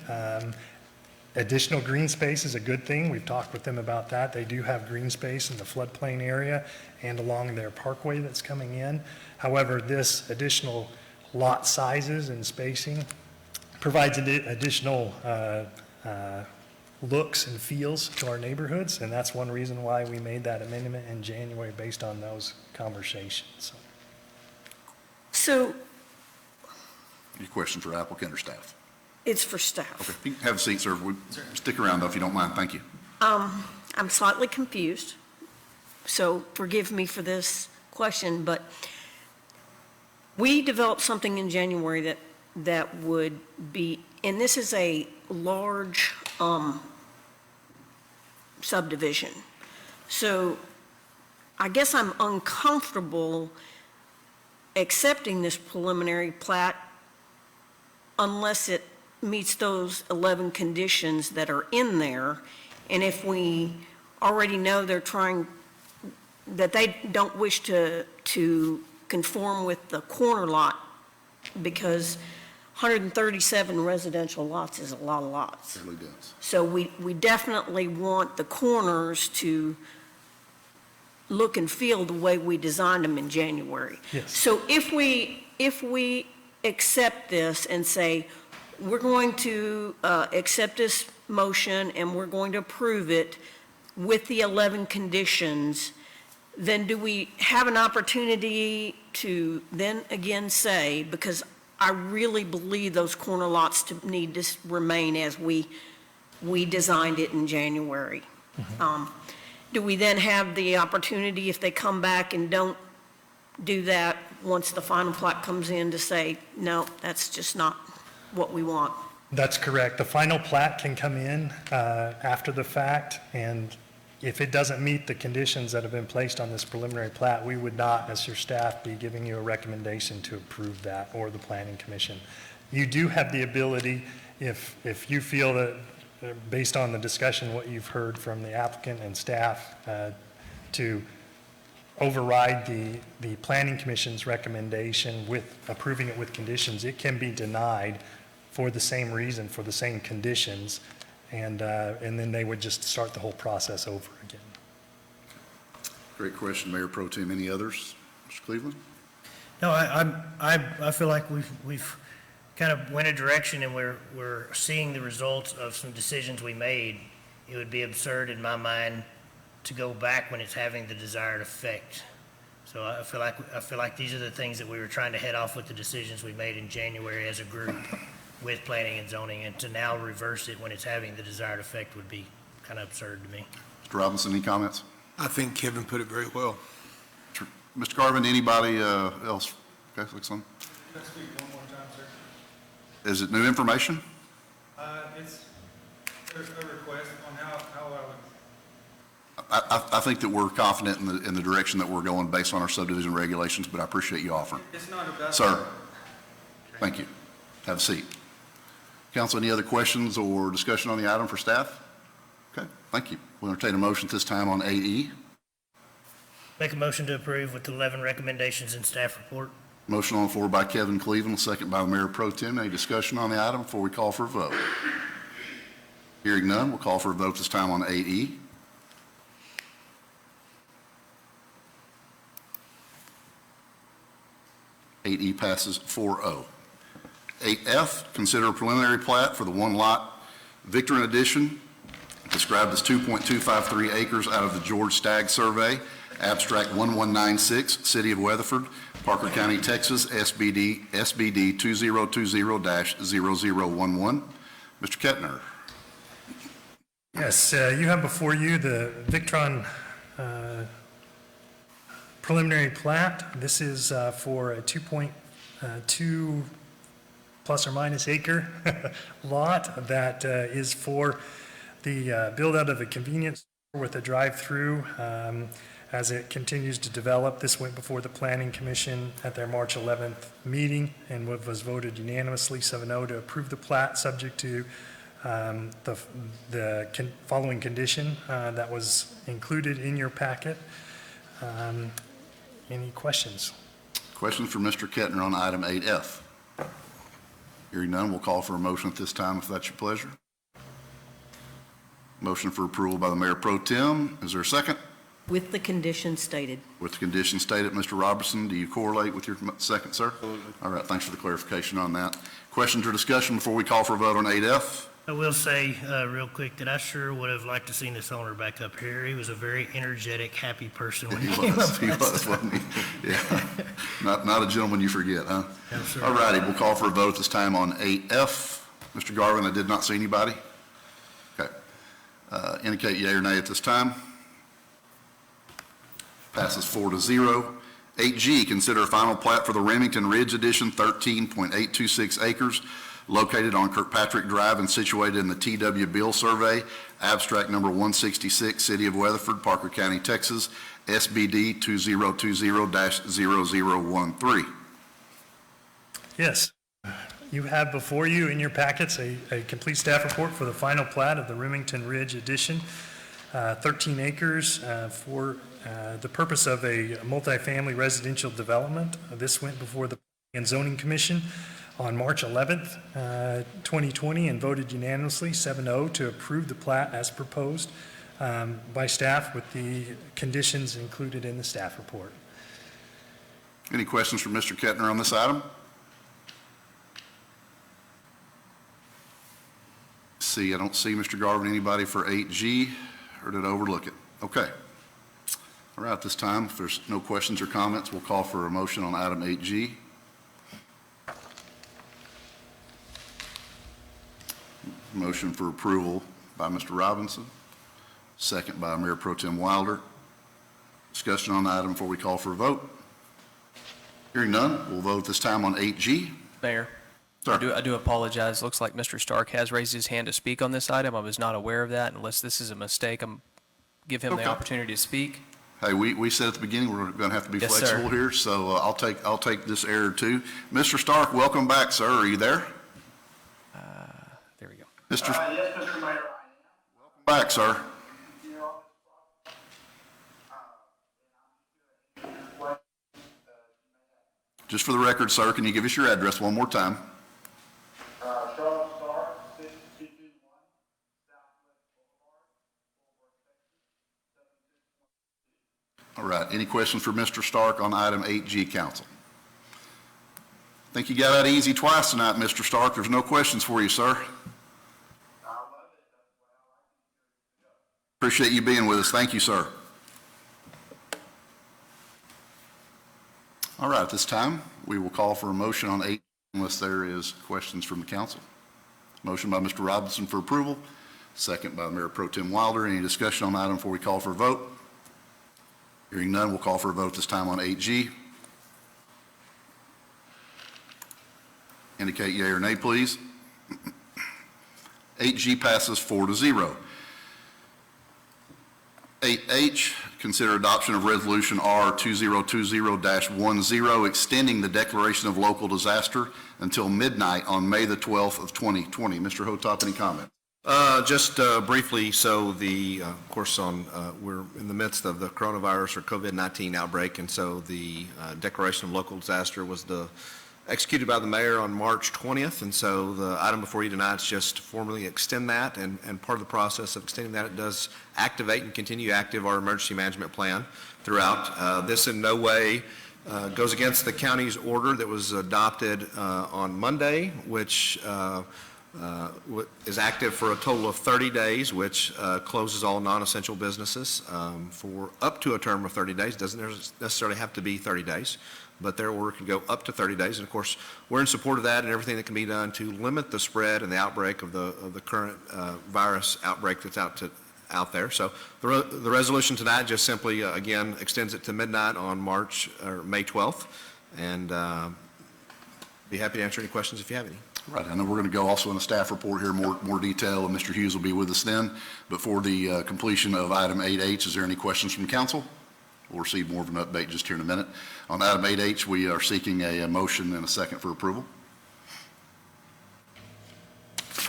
Additional green space is a good thing. We've talked with them about that. They do have green space in the floodplain area and along their parkway that's coming in. However, this additional lot sizes and spacing provides additional looks and feels to our neighborhoods, and that's one reason why we made that amendment in January based on those conversations. So Any question for applicant or staff? it's for staff. Okay, you can have a seat, sir. Stick around though if you don't mind. Thank you. I'm slightly confused, so forgive me for this question, but we developed something in January that would be, and this is a large subdivision. So I guess I'm uncomfortable accepting this preliminary plat unless it meets those 11 conditions that are in there. And if we already know that they don't wish to conform with the corner lot, because 137 residential lots is a lot of lots. Certainly does. So we definitely want the corners to look and feel the way we designed them in January. Yes. So if we accept this and say, we're going to accept this motion and we're going to approve it with the 11 conditions, then do we have an opportunity to then again say, because I really believe those corner lots need to remain as we designed it in January. Do we then have the opportunity, if they come back and don't do that, once the final plat comes in, to say, no, that's just not what we want? That's correct. The final plat can come in after the fact, and if it doesn't meet the conditions that have been placed on this preliminary plat, we would not, as your staff, be giving you a recommendation to approve that, or the Planning Commission. You do have the ability, if you feel that, based on the discussion, what you've heard from the applicant and staff, to override the Planning Commission's recommendation with approving it with conditions. It can be denied for the same reason, for the same conditions, and then they would just start the whole process over again. Great question, Mayor Pro Tem. Any others? Mr. Cleveland? No, I feel like we've kind of went a direction, and we're seeing the results of some decisions we made. It would be absurd in my mind to go back when it's having the desired effect. So I feel like these are the things that we were trying to head off with the decisions we made in January as a group with planning and zoning, and to now reverse it when it's having the desired effect would be kind of absurd to me. Mr. Robinson, any comments? I think Kevin put it very well. Mr. Garvin, anybody else? Okay, looks on. Let's speak one more time, sir. Is it new information? It's a request on how I would. I think that we're confident in the direction that we're going based on our subdivision regulations, but I appreciate you offering. It's not about. Sir, thank you. Have a seat. Council, any other questions or discussion on the item for staff? Okay, thank you. We'll entertain a motion at this time on 8E. Make a motion to approve with the 11 recommendations in staff report. Motion on the floor by Kevin Cleveland, second by the Mayor Pro Tem. Any discussion on the item before we call for a vote? Hearing none, we'll call for a vote this time on 8E. (8E) passes 4-0. 8F, consider a preliminary plat for the one-lot Victorin addition, described as 2.253 acres out of the George Stagg Survey, abstract 1196, City of Weatherford, Parker County, Texas, SBD 2020-0011. Mr. Kettner. Yes, you have before you the Victron preliminary plat. This is for a 2.2 plus or minus acre lot that is for the build-out of a convenience store with a drive-through. As it continues to develop, this went before the Planning Commission at their March 11th meeting and was voted unanimously 7-0 to approve the plat, subject to the following condition that was included in your packet. Any questions? Questions for Mr. Kettner on item 8F? Hearing none, we'll call for a motion at this time, if that's your pleasure. Motion for approval by the Mayor Pro Tem. Is there a second? With the conditions stated. With the conditions stated, Mr. Robertson, do you correlate with your second, sir? Absolutely. All right, thanks for the clarification on that. Questions or discussion before we call for a vote on 8F? I will say real quick that I sure would have liked to seen this owner back up here. He was a very energetic, happy person when he came up. He was, wasn't he? Yeah. Not a gentleman you forget, huh? No, sir. All righty, we'll call for a vote this time on 8F. Mr. Garvin, I did not see anybody. Okay. Indicate yea or nay at this time. Passes 4-0. 8G, consider a final plat for the Remington Ridge Edition, 13.826 acres, located on Kirkpatrick Drive and situated in the T.W. Bill Survey, abstract number 166, City of Weatherford, Parker County, Texas, SBD 2020-0013. Yes. You have before you in your packets a complete staff report for the final plat of the Remington Ridge Edition, 13 acres for the purpose of a multifamily residential development. This went before the Planning and Zoning Commission on March 11th, 2020, and voted unanimously 7-0 to approve the plat as proposed by staff with the conditions included in the staff report. Any questions for Mr. Kettner on this item? see, I don't see, Mr. Garvin, anybody for 8G, or did I overlook it? Okay. All right, this time, if there's no questions or comments, we'll call for a motion on item 8G. Motion for approval by Mr. Robinson, second by Mayor Pro Tem Wilder. Discussion on the item before we call for a vote. Hearing none, we'll vote this time on 8G. Mayor, Sir. I do apologize. Looks like Mr. Stark has raised his hand to speak on this item. I was not aware of that. Unless this is a mistake, give him the Okay. opportunity to speak. Hey, we said at the beginning we're going to have to be Yes, sir. flexible here, so I'll take this error too. Mr. Stark, welcome back, sir. Are you there? There we go. Mr. Yes, Mr. Mayor, I am. Welcome back, sir. Here on this and I'm just going to Just for the record, sir, can you give us your address one more time? Charles Stark, 6221 Southwest Boulevard, Texas, 761. All right, any questions for Mr. Stark on item 8G, council? I think you got out easy twice tonight, Mr. Stark. There's no questions for you, sir. Appreciate you being with us. Thank you, sir. All right, at this time, we will call for a motion on 8 unless there is questions from the council. Motion by Mr. Robinson for approval, second by Mayor Pro Tem Wilder. Any discussion on the item before we call for a vote? Hearing none, we'll call for a vote this time on 8G. Indicate yea or nay, please. 8G passes 4-0. 8H, consider adoption of Resolution R 2020-10, extending the declaration of local disaster until midnight on May the 12th of 2020. Mr. Hotop, any comment? Just briefly, so of course, we're in the midst of the coronavirus or COVID-19 outbreak, and so the declaration of local disaster was executed by the mayor on March 20th, and so the item before you tonight is just to formally extend that, and part of the process of extending that, it does activate and continue active our emergency management plan throughout. This in no way goes against the county's order that was adopted on Monday, which is active for a total of 30 days, which closes all non-essential businesses for up to a term of 30 days. Doesn't necessarily have to be 30 days, but their order can go up to 30 days. And of course, we're in support of that and everything that can be done to limit the spread and the outbreak of the current virus outbreak that's out there. So the resolution tonight just simply, again, extends it to midnight on May 12th, and be happy to answer any questions if you have any. Right, I know we're going to go also in a staff report here, more detail, and Mr. Hughes will be with us then. But for the completion of item 8H, is there any questions from council? We'll receive more of an update just here in a minute. On item 8H, we are seeking a motion and a second for approval.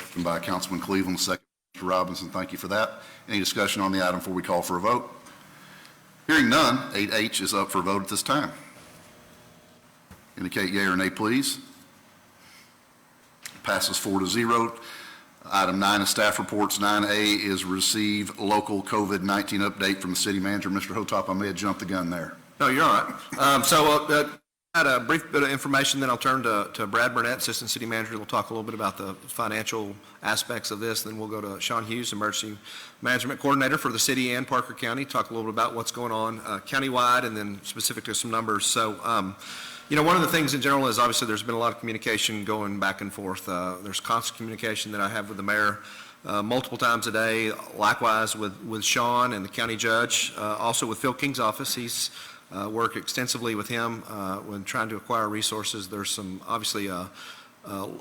Motion by Councilman Cleveland, second by Mr. Robinson. Thank you for that. Any discussion on the item before we call for a vote? Hearing none, 8H is up for a vote at this time. Indicate yea or nay, please. Passes 4-0. Item 9 is staff reports. 9A is receive local COVID-19 update from the city manager. Mr. Hotop, I may have jumped the gun there. No, you're all right. I had a brief bit of information, then I'll turn to Brad Burnett, Assistant City Manager. We'll talk a little bit about the financial aspects of this. Then we'll go to Sean Hughes, Emergency Management Coordinator for the city and Parker County, talk a little bit about what's going on countywide and then specific to some numbers. So, one of the things in general is obviously there's been a lot of communication going back and forth. There's constant communication that I have with the mayor multiple times a day, likewise with Sean and the county judge, also with Phil King's office. He's worked extensively with him when trying to acquire resources. There's some, obviously, a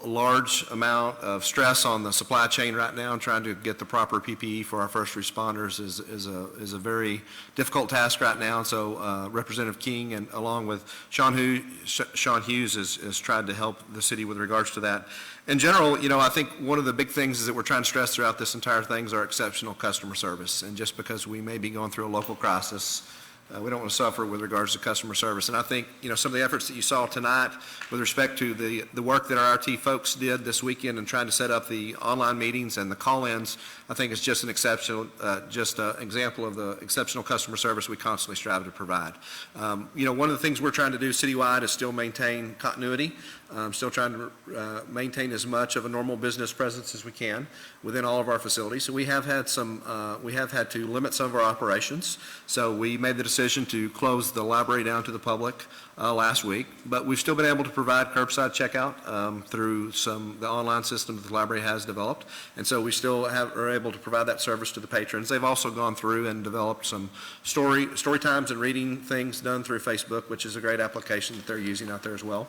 large amount of stress on the supply chain right now, and trying to get the proper PPE for our first responders is a very difficult task right now. And so Representative King and along with Sean Hughes has tried to help the city with regards to that. In general, I think one of the big things is that we're trying to stress throughout this entire thing is our exceptional customer service. And just because we may be going through a local crisis, we don't want to suffer with regards to customer service. And I think, some of the efforts that you saw tonight with respect to the work that our RT folks did this weekend and trying to set up the online meetings and the call-ins, I think is just an exceptional, just an example of the exceptional customer service we constantly strive to provide. One of the things we're trying to do citywide is still maintain continuity. still trying to maintain as much of a normal business presence as we can within all of our facilities. So we have had to limit some of our operations. So we made the decision to close the library down to the public last week, but we've still been able to provide curbside checkout through the online system that the library has developed, and so we still are able to provide that service to the patrons. They've also gone through and developed some story times and reading things done through Facebook, which is a great application that they're using out there as well.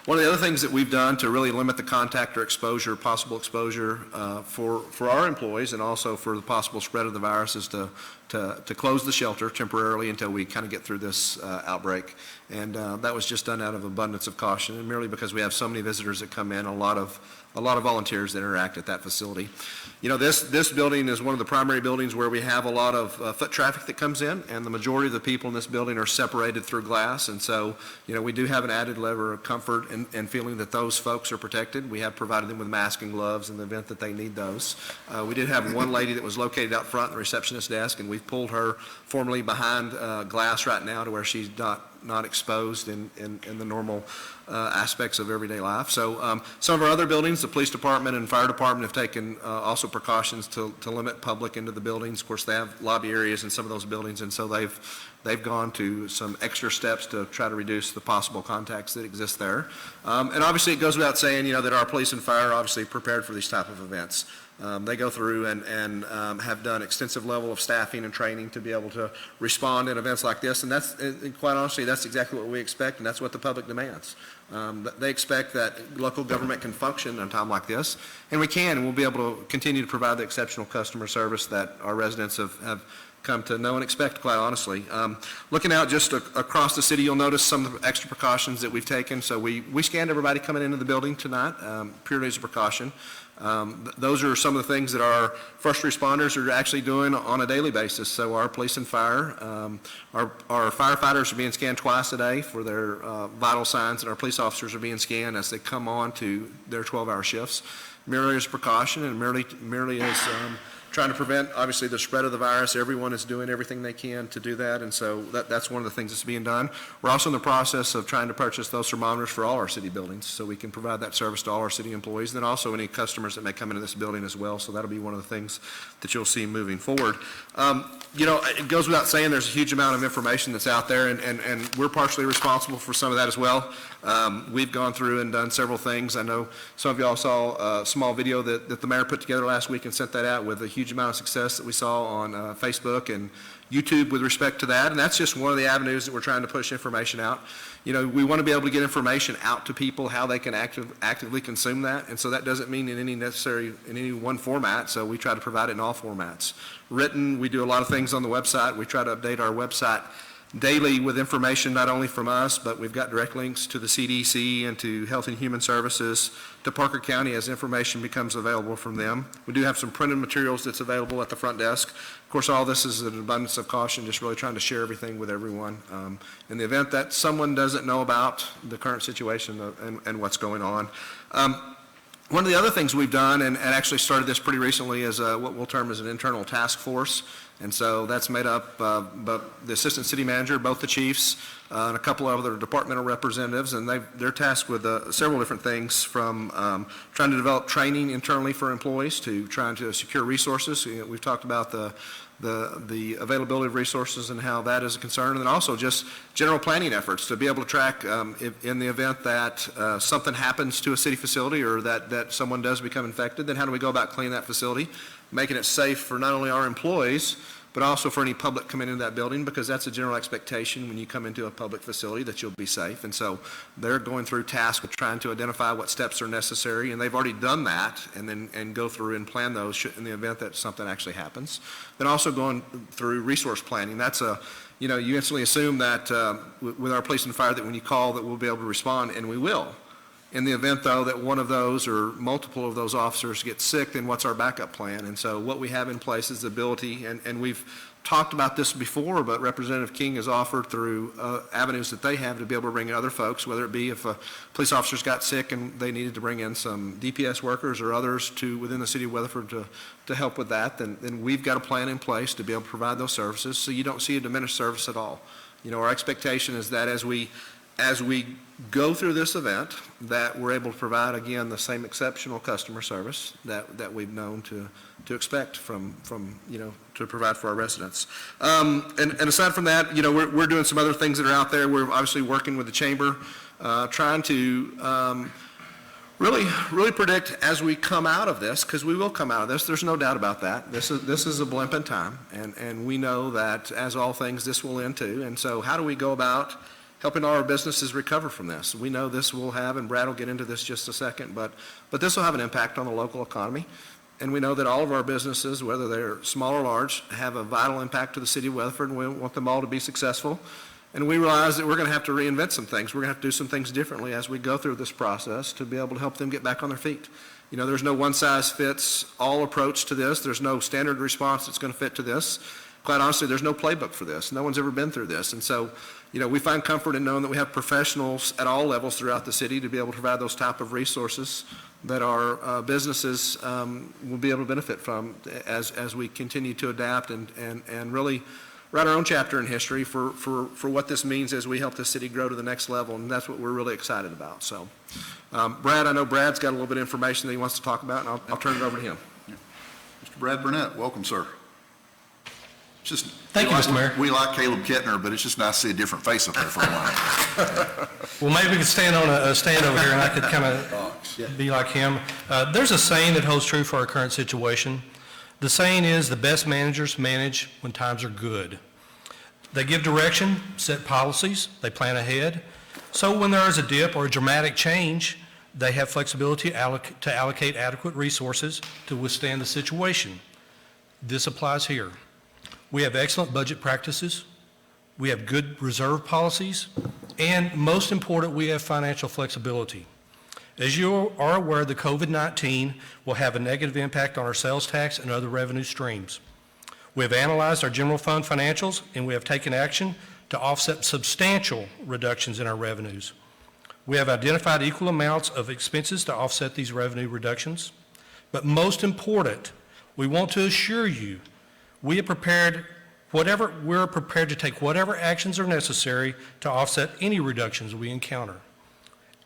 One of the other things that we've done to really limit the contact or exposure, possible exposure for our employees and also for the possible spread of the virus is to close the shelter temporarily until we kind of get through this outbreak. And that was just done out of abundance of caution and merely because we have so many visitors that come in, a lot of volunteers that interact at that facility. You know, this building is one of the primary buildings where we have a lot of foot traffic that comes in, and the majority of the people in this building are separated through glass. And so, you know, we do have an added level of comfort and feeling that those folks are protected. We have provided them with masks and gloves in the event that they need those. We did have one lady that was located out front at the receptionist desk, and we've pulled her formally behind glass right now to where she's not exposed in the normal aspects of everyday life. So some of our other buildings, the police department and fire department, have taken also precautions to limit public into the buildings. Of course, they have lobby areas in some of those buildings, and so they've gone to some extra steps to try to reduce the possible contacts that exist there. And obviously, it goes without saying, you know, that our police and fire are obviously prepared for these type of events. They go through and have done extensive level of staffing and training to be able to respond in events like this, and quite honestly, that's exactly what we expect, and that's what the public demands. They expect that local government can function in a time like this, and we can, and we'll be able to continue to provide the exceptional customer service that our residents have come to know and expect, quite honestly. Looking out just across the city, you'll notice some of the extra precautions that we've taken. So we scanned everybody coming into the building tonight, purely as a precaution. Those are some of the things that our first responders are actually doing on a daily basis. So our police and fire, our firefighters are being scanned twice a day for their vital signs, and our police officers are being scanned as they come on to their 12-hour shifts, merely as precaution and merely as trying to prevent, obviously, the spread of the virus. Everyone is doing everything they can to do that, and so that's one of the things that's being done. We're also in the process of trying to purchase those thermometers for all our city buildings so we can provide that service to all our city employees, and then also any customers that may come into this building as well, so that'll be one of the things that you'll see moving forward. You know, it goes without saying there's a huge amount of information that's out there, and we're partially responsible for some of that as well. We've gone through and done several things. I know some of y'all saw a small video that the mayor put together last week and sent that out with a huge amount of success that we saw on Facebook and YouTube with respect to that, and that's just one of the avenues that we're trying to push information out. You know, we want to be able to get information out to people, how they can actively consume that, and so that doesn't mean in any one format, so we try to provide it in all formats. Written, we do a lot of things on the website. We try to update our website daily with information not only from us, but we've got direct links to the CDC and to Health and Human Services, to Parker County as information becomes available from them. We do have some printed materials that's available at the front desk. Of course, all this is an abundance of caution, just really trying to share everything with everyone. In the event that someone doesn't know about the current situation and what's going on. One of the other things we've done, and actually started this pretty recently, is what we'll term as an internal task force. And so that's made up of the assistant city manager, both the chiefs, and a couple of other departmental representatives, and they're tasked with several different things, from trying to develop training internally for employees to trying to secure resources. You know, we've talked about the availability of resources and how that is a concern, and then also just general planning efforts to be able to track in the event that something happens to a city facility or that someone does become infected, then how do we go about cleaning that facility, making it safe for not only our employees, but also for any public coming into that building, because that's a general expectation when you come into a public facility that you'll be safe. And so they're going through tasks of trying to identify what steps are necessary, and they've already done that, and go through and plan those in the event that something actually happens. Then also going through resource planning. That's you know, you instantly assume that with our police and fire that when you call that we'll be able to respond, and we will. In the event, though, that one of those or multiple of those officers get sick, then what's our backup plan? And so what we have in place is the ability, and we've talked about this before, but Representative King has offered through avenues that they have to be able to bring in other folks, whether it be if police officers got sick and they needed to bring in some DPS workers or others within the city of Weatherford to help with that, then we've got a plan in place to be able to provide those services so you don't see a diminished service at all. You know, our expectation is that as we as we go through this event, that we're able to provide, again, the same exceptional customer service that we've known to expect from, to provide for our residents. And aside from that, we're doing some other things that are out there. We're obviously working with the chamber, trying to really predict as we come out of this, because we will come out of this, there's no doubt about that. This is a blimp in time, and we know that as all things, this will end too. And so how do we go about helping all our businesses recover from this? We know this will have, and Brad will get into this just a second, but this will have an impact on the local economy. And we know that all of our businesses, whether they're small or large, have a vital impact to the city of Weatherford, and we want them all to be successful. And we realize that we're going to have to reinvent some things. We're going to have to do some things differently as we go through this process to be able to help them get back on their feet. There's no one-size-fits-all approach to this. There's no standard response that's going to fit to this. Quite honestly, there's no playbook for this. No one's ever been through this. And so, we find comfort in knowing that we have professionals at all levels throughout the city to be able to provide those type of resources that our businesses will be able to benefit from as we continue to adapt and really write our own chapter in history for what this means as we help the city grow to the next level, and that's what we're really excited about. So, Brad, I know Brad's got a little bit of information that he wants to talk about, and I'll turn it over to him. Mr. Brad Burnett, welcome, sir. Thank you, Mr. Mayor. We like Caleb Kettner, but it's just nice to see a different face up there for a while. Well, maybe we could stand on a stand over here and I could kind of be like him. There's a saying that holds true for our current situation. The saying is, the best managers manage when times are good. They give direction, set policies, they plan ahead. So when there is a dip or a dramatic change, they have flexibility to allocate adequate resources to withstand the situation. This applies here. We have excellent budget practices, we have good reserve policies, and most important, we have financial flexibility. As you are aware, the COVID-19 will have a negative impact on our sales tax and other revenue streams. We have analyzed our general fund financials, and we have taken action to offset substantial reductions in our revenues. We have identified equal amounts of expenses to offset these revenue reductions. But most important, we want to assure you we're prepared to take whatever actions are necessary to offset any reductions we encounter.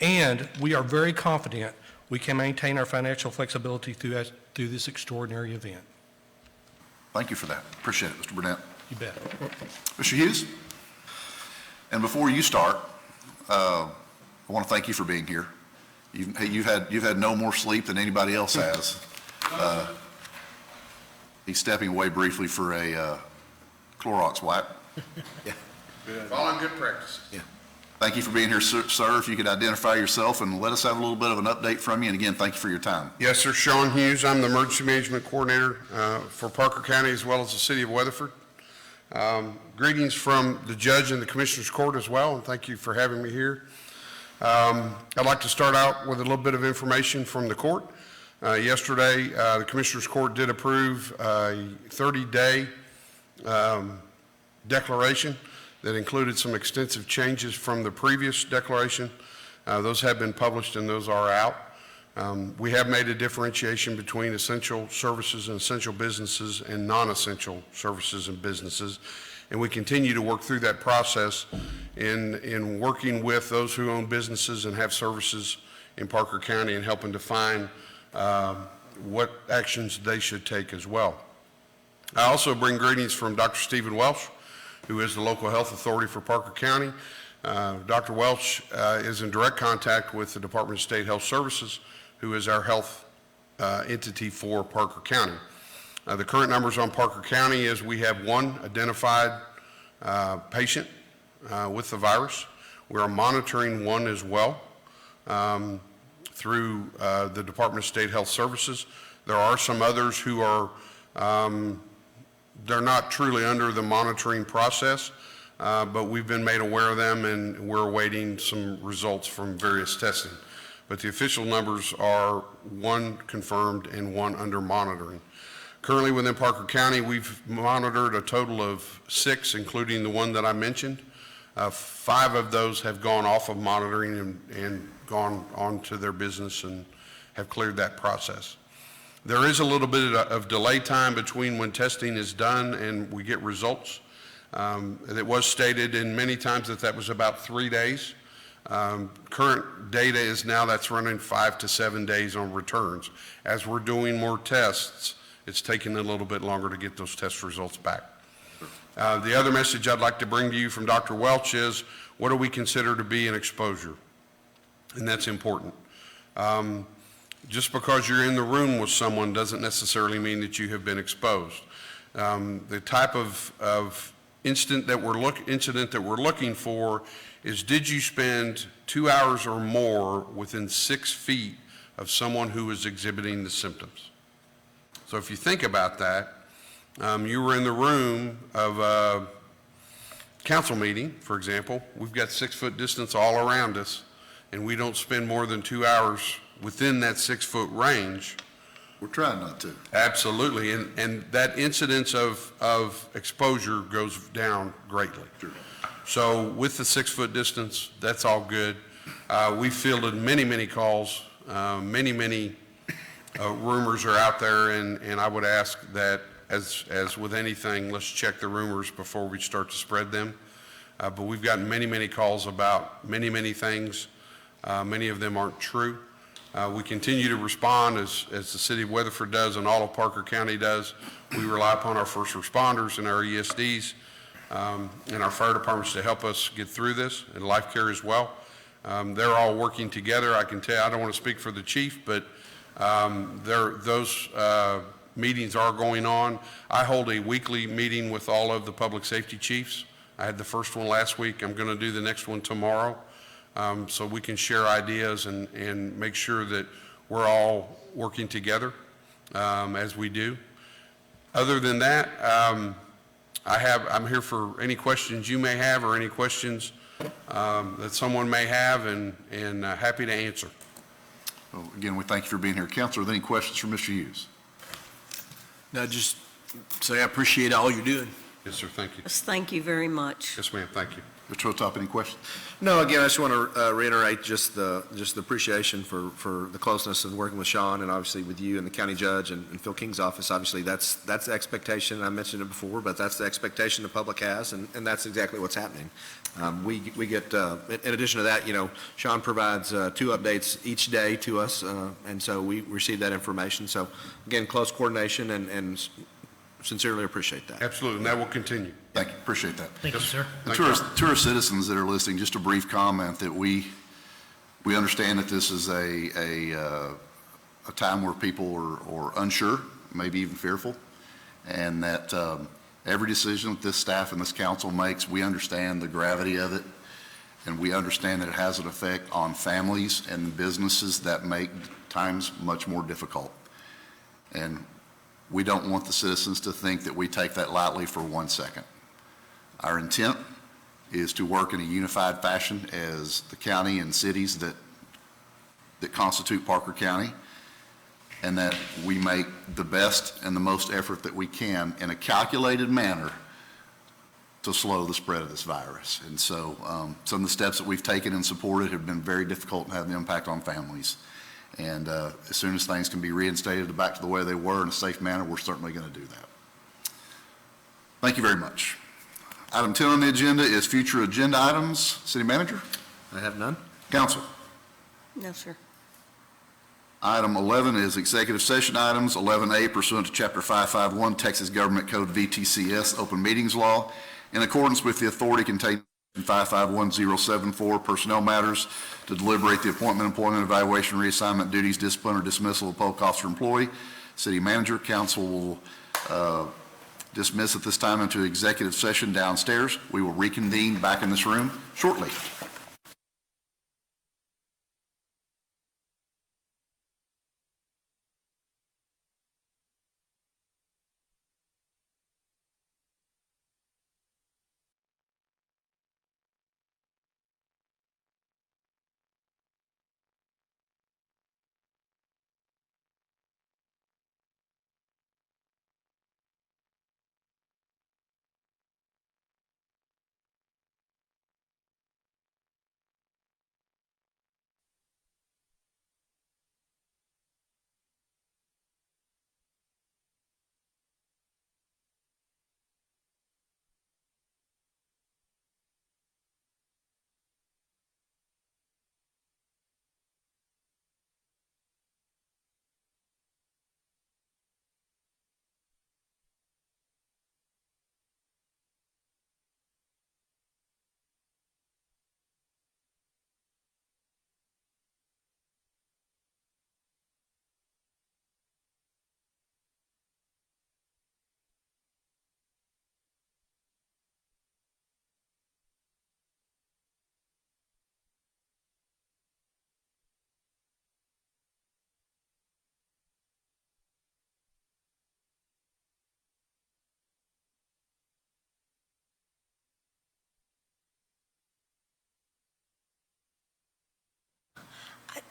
And we are very confident we can maintain our financial flexibility through this extraordinary event. Thank you for that. Appreciate it, Mr. Burnett. You bet. Mr. Hughes? And before you start, I want to thank you for being here. You've had no more sleep than anybody else has. He's stepping away briefly for a Clorox wipe. Yeah. Following good practices. Yeah. Thank you for being here, sir. If you could identify yourself and let us have a little bit of an update from you. And again, thank you for your time. Yes, sir. Sean Hughes. I'm the Emergency Management Coordinator for Parker County as well as the City of Weatherford. Greetings from the Judge and the Commissioner's Court as well, and thank you for having me here. I'd like to start out with a little bit of information from the court. Yesterday, the Commissioner's Court did approve a 30-day declaration that included some extensive changes from the previous declaration. Those have been published and those are out. We have made a differentiation between essential services and essential businesses and non-essential services and businesses. And we continue to work through that process in working with those who own businesses and have services in Parker County and helping define what actions they should take as well. I also bring greetings from Dr. Stephen Welsh, who is the local health authority for Parker County. Dr. Welsh is in direct contact with the Department of State Health Services, who is our health entity for Parker County. The current numbers on Parker County is we have one identified patient with the virus. We are monitoring one as well through the Department of State Health Services. There are some others who are they're not truly under the monitoring process, but we've been made aware of them and we're awaiting some results from various testing. But the official numbers are one confirmed and one under monitoring. Currently within Parker County, we've monitored a total of 6, including the one that I mentioned. 5 of those have gone off of monitoring and gone on to their business and have cleared that process. There is a little bit of delay time between when testing is done and we get results. It was stated in many times that was about 3 days. Current data is now that's running 5 to 7 days on returns. As we're doing more tests, it's taking a little bit longer to get those test results back. The other message I'd like to bring to you from Dr. Welch is, what do we consider to be an exposure? And that's important. Just because you're in the room with someone doesn't necessarily mean that you have been exposed. The type of incident that we're looking for is, did you spend 2 hours or more within 6 feet of someone who is exhibiting the symptoms? So if you think about that, you were in the room of a council meeting, for example. We've got 6-foot distance all around us, and we don't spend more than 2 hours within that 6-foot range. We're trying not to. Absolutely, and that incidence of exposure goes down greatly. Sure. So with the 6-foot distance, that's all good. We fielded many calls, many rumors are out there, and I would ask that, as with anything, let's check the rumors before we start to spread them. But we've gotten many calls about many things. Many of them aren't true. We continue to respond as the city of Weatherford does and all of Parker County does. We rely upon our first responders and our ESDs and our fire departments to help us get through this, and life care as well. They're all working together. I can tell, I don't want to speak for the chief, but those meetings are going on. I hold a weekly meeting with all of the public safety chiefs. I had the first one last week. I'm going to do the next one tomorrow, so we can share ideas and make sure that we're all working together as we do. Other than that, I'm here for any questions you may have or any questions that someone may have, and happy to answer. Well, again, we thank you for being here. Councilor, are there any questions for Mr. Hughes? Now, just say I appreciate all you're doing. Yes, sir, thank you. Yes, thank you very much. Yes, ma'am, thank you. Mr. Hilltop, any questions? No, again, I just want to reiterate just the appreciation for the closeness of working with Sean, and obviously with you and the county judge and Phil King's office. Obviously, that's the expectation. I mentioned it before, but that's the expectation the public has, and that's exactly what's happening. We get, in addition to that, Sean provides 2 updates each day to us, and so we receive that information. So again, close coordination, and sincerely appreciate that. Absolutely, and that will continue. Thank you, appreciate that. Thank you, sir. And to our citizens that are listening, just a brief comment that we understand that this is a time where people are unsure, maybe even fearful, and that every decision that this staff and this council makes, we understand the gravity of it, and we understand that it has an effect on families and businesses that make times much more difficult. And we don't want the citizens to think that we take that lightly for 1 second. Our intent is to work in a unified fashion as the county and cities that constitute Parker County, and that we make the best and the most effort that we can in a calculated manner to slow the spread of this virus. And so some of the steps that we've taken and supported have been very difficult and have an impact on families. And as soon as things can be reinstated back to the way they were in a safe manner, we're certainly going to do that. Thank you very much. Item 10 on the agenda is future agenda items. City Manager? I have none. Council? No, sir. Item 11 is executive session items. 11A pursuant to Chapter 551 Texas Government Code VTCS Open Meetings Law, in accordance with the authority contained in 551074 personnel matters to deliberate the appointment, employment, evaluation, reassignment, duties, discipline, or dismissal of public officer or employee. City Manager, council will dismiss at this time into executive session downstairs. We will reconvene back in this room shortly.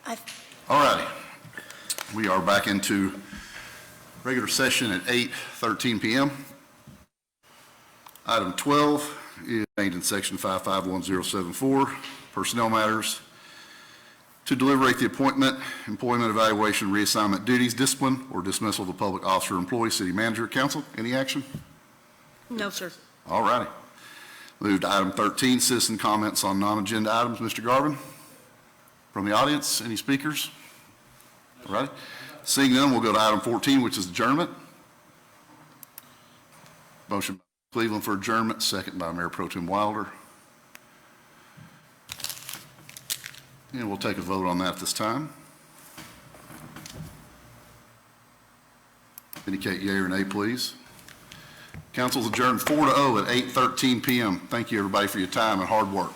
All righty. We are back into regular session at 8:13 PM. Item 12 is contained in section 551074, personnel matters. To deliberate the appointment, employment, evaluation, reassignment duties, discipline, or dismissal of the public officer, employee, city manager, council. Any action? No, sir. All righty. Move to item 13, citizen comments on non-agenda items. Mr. Garvin, from the audience, any speakers? All righty. Seeing none, we'll go to item 14, which is adjournment. Motion by Cleveland for adjournment, second by Mayor Pro Tem Wilder. And we'll take a vote on that this time. Indicate yea or nay, please. Council's adjourned 4-0 at 8:13 PM. Thank you, everybody, for your time and hard work.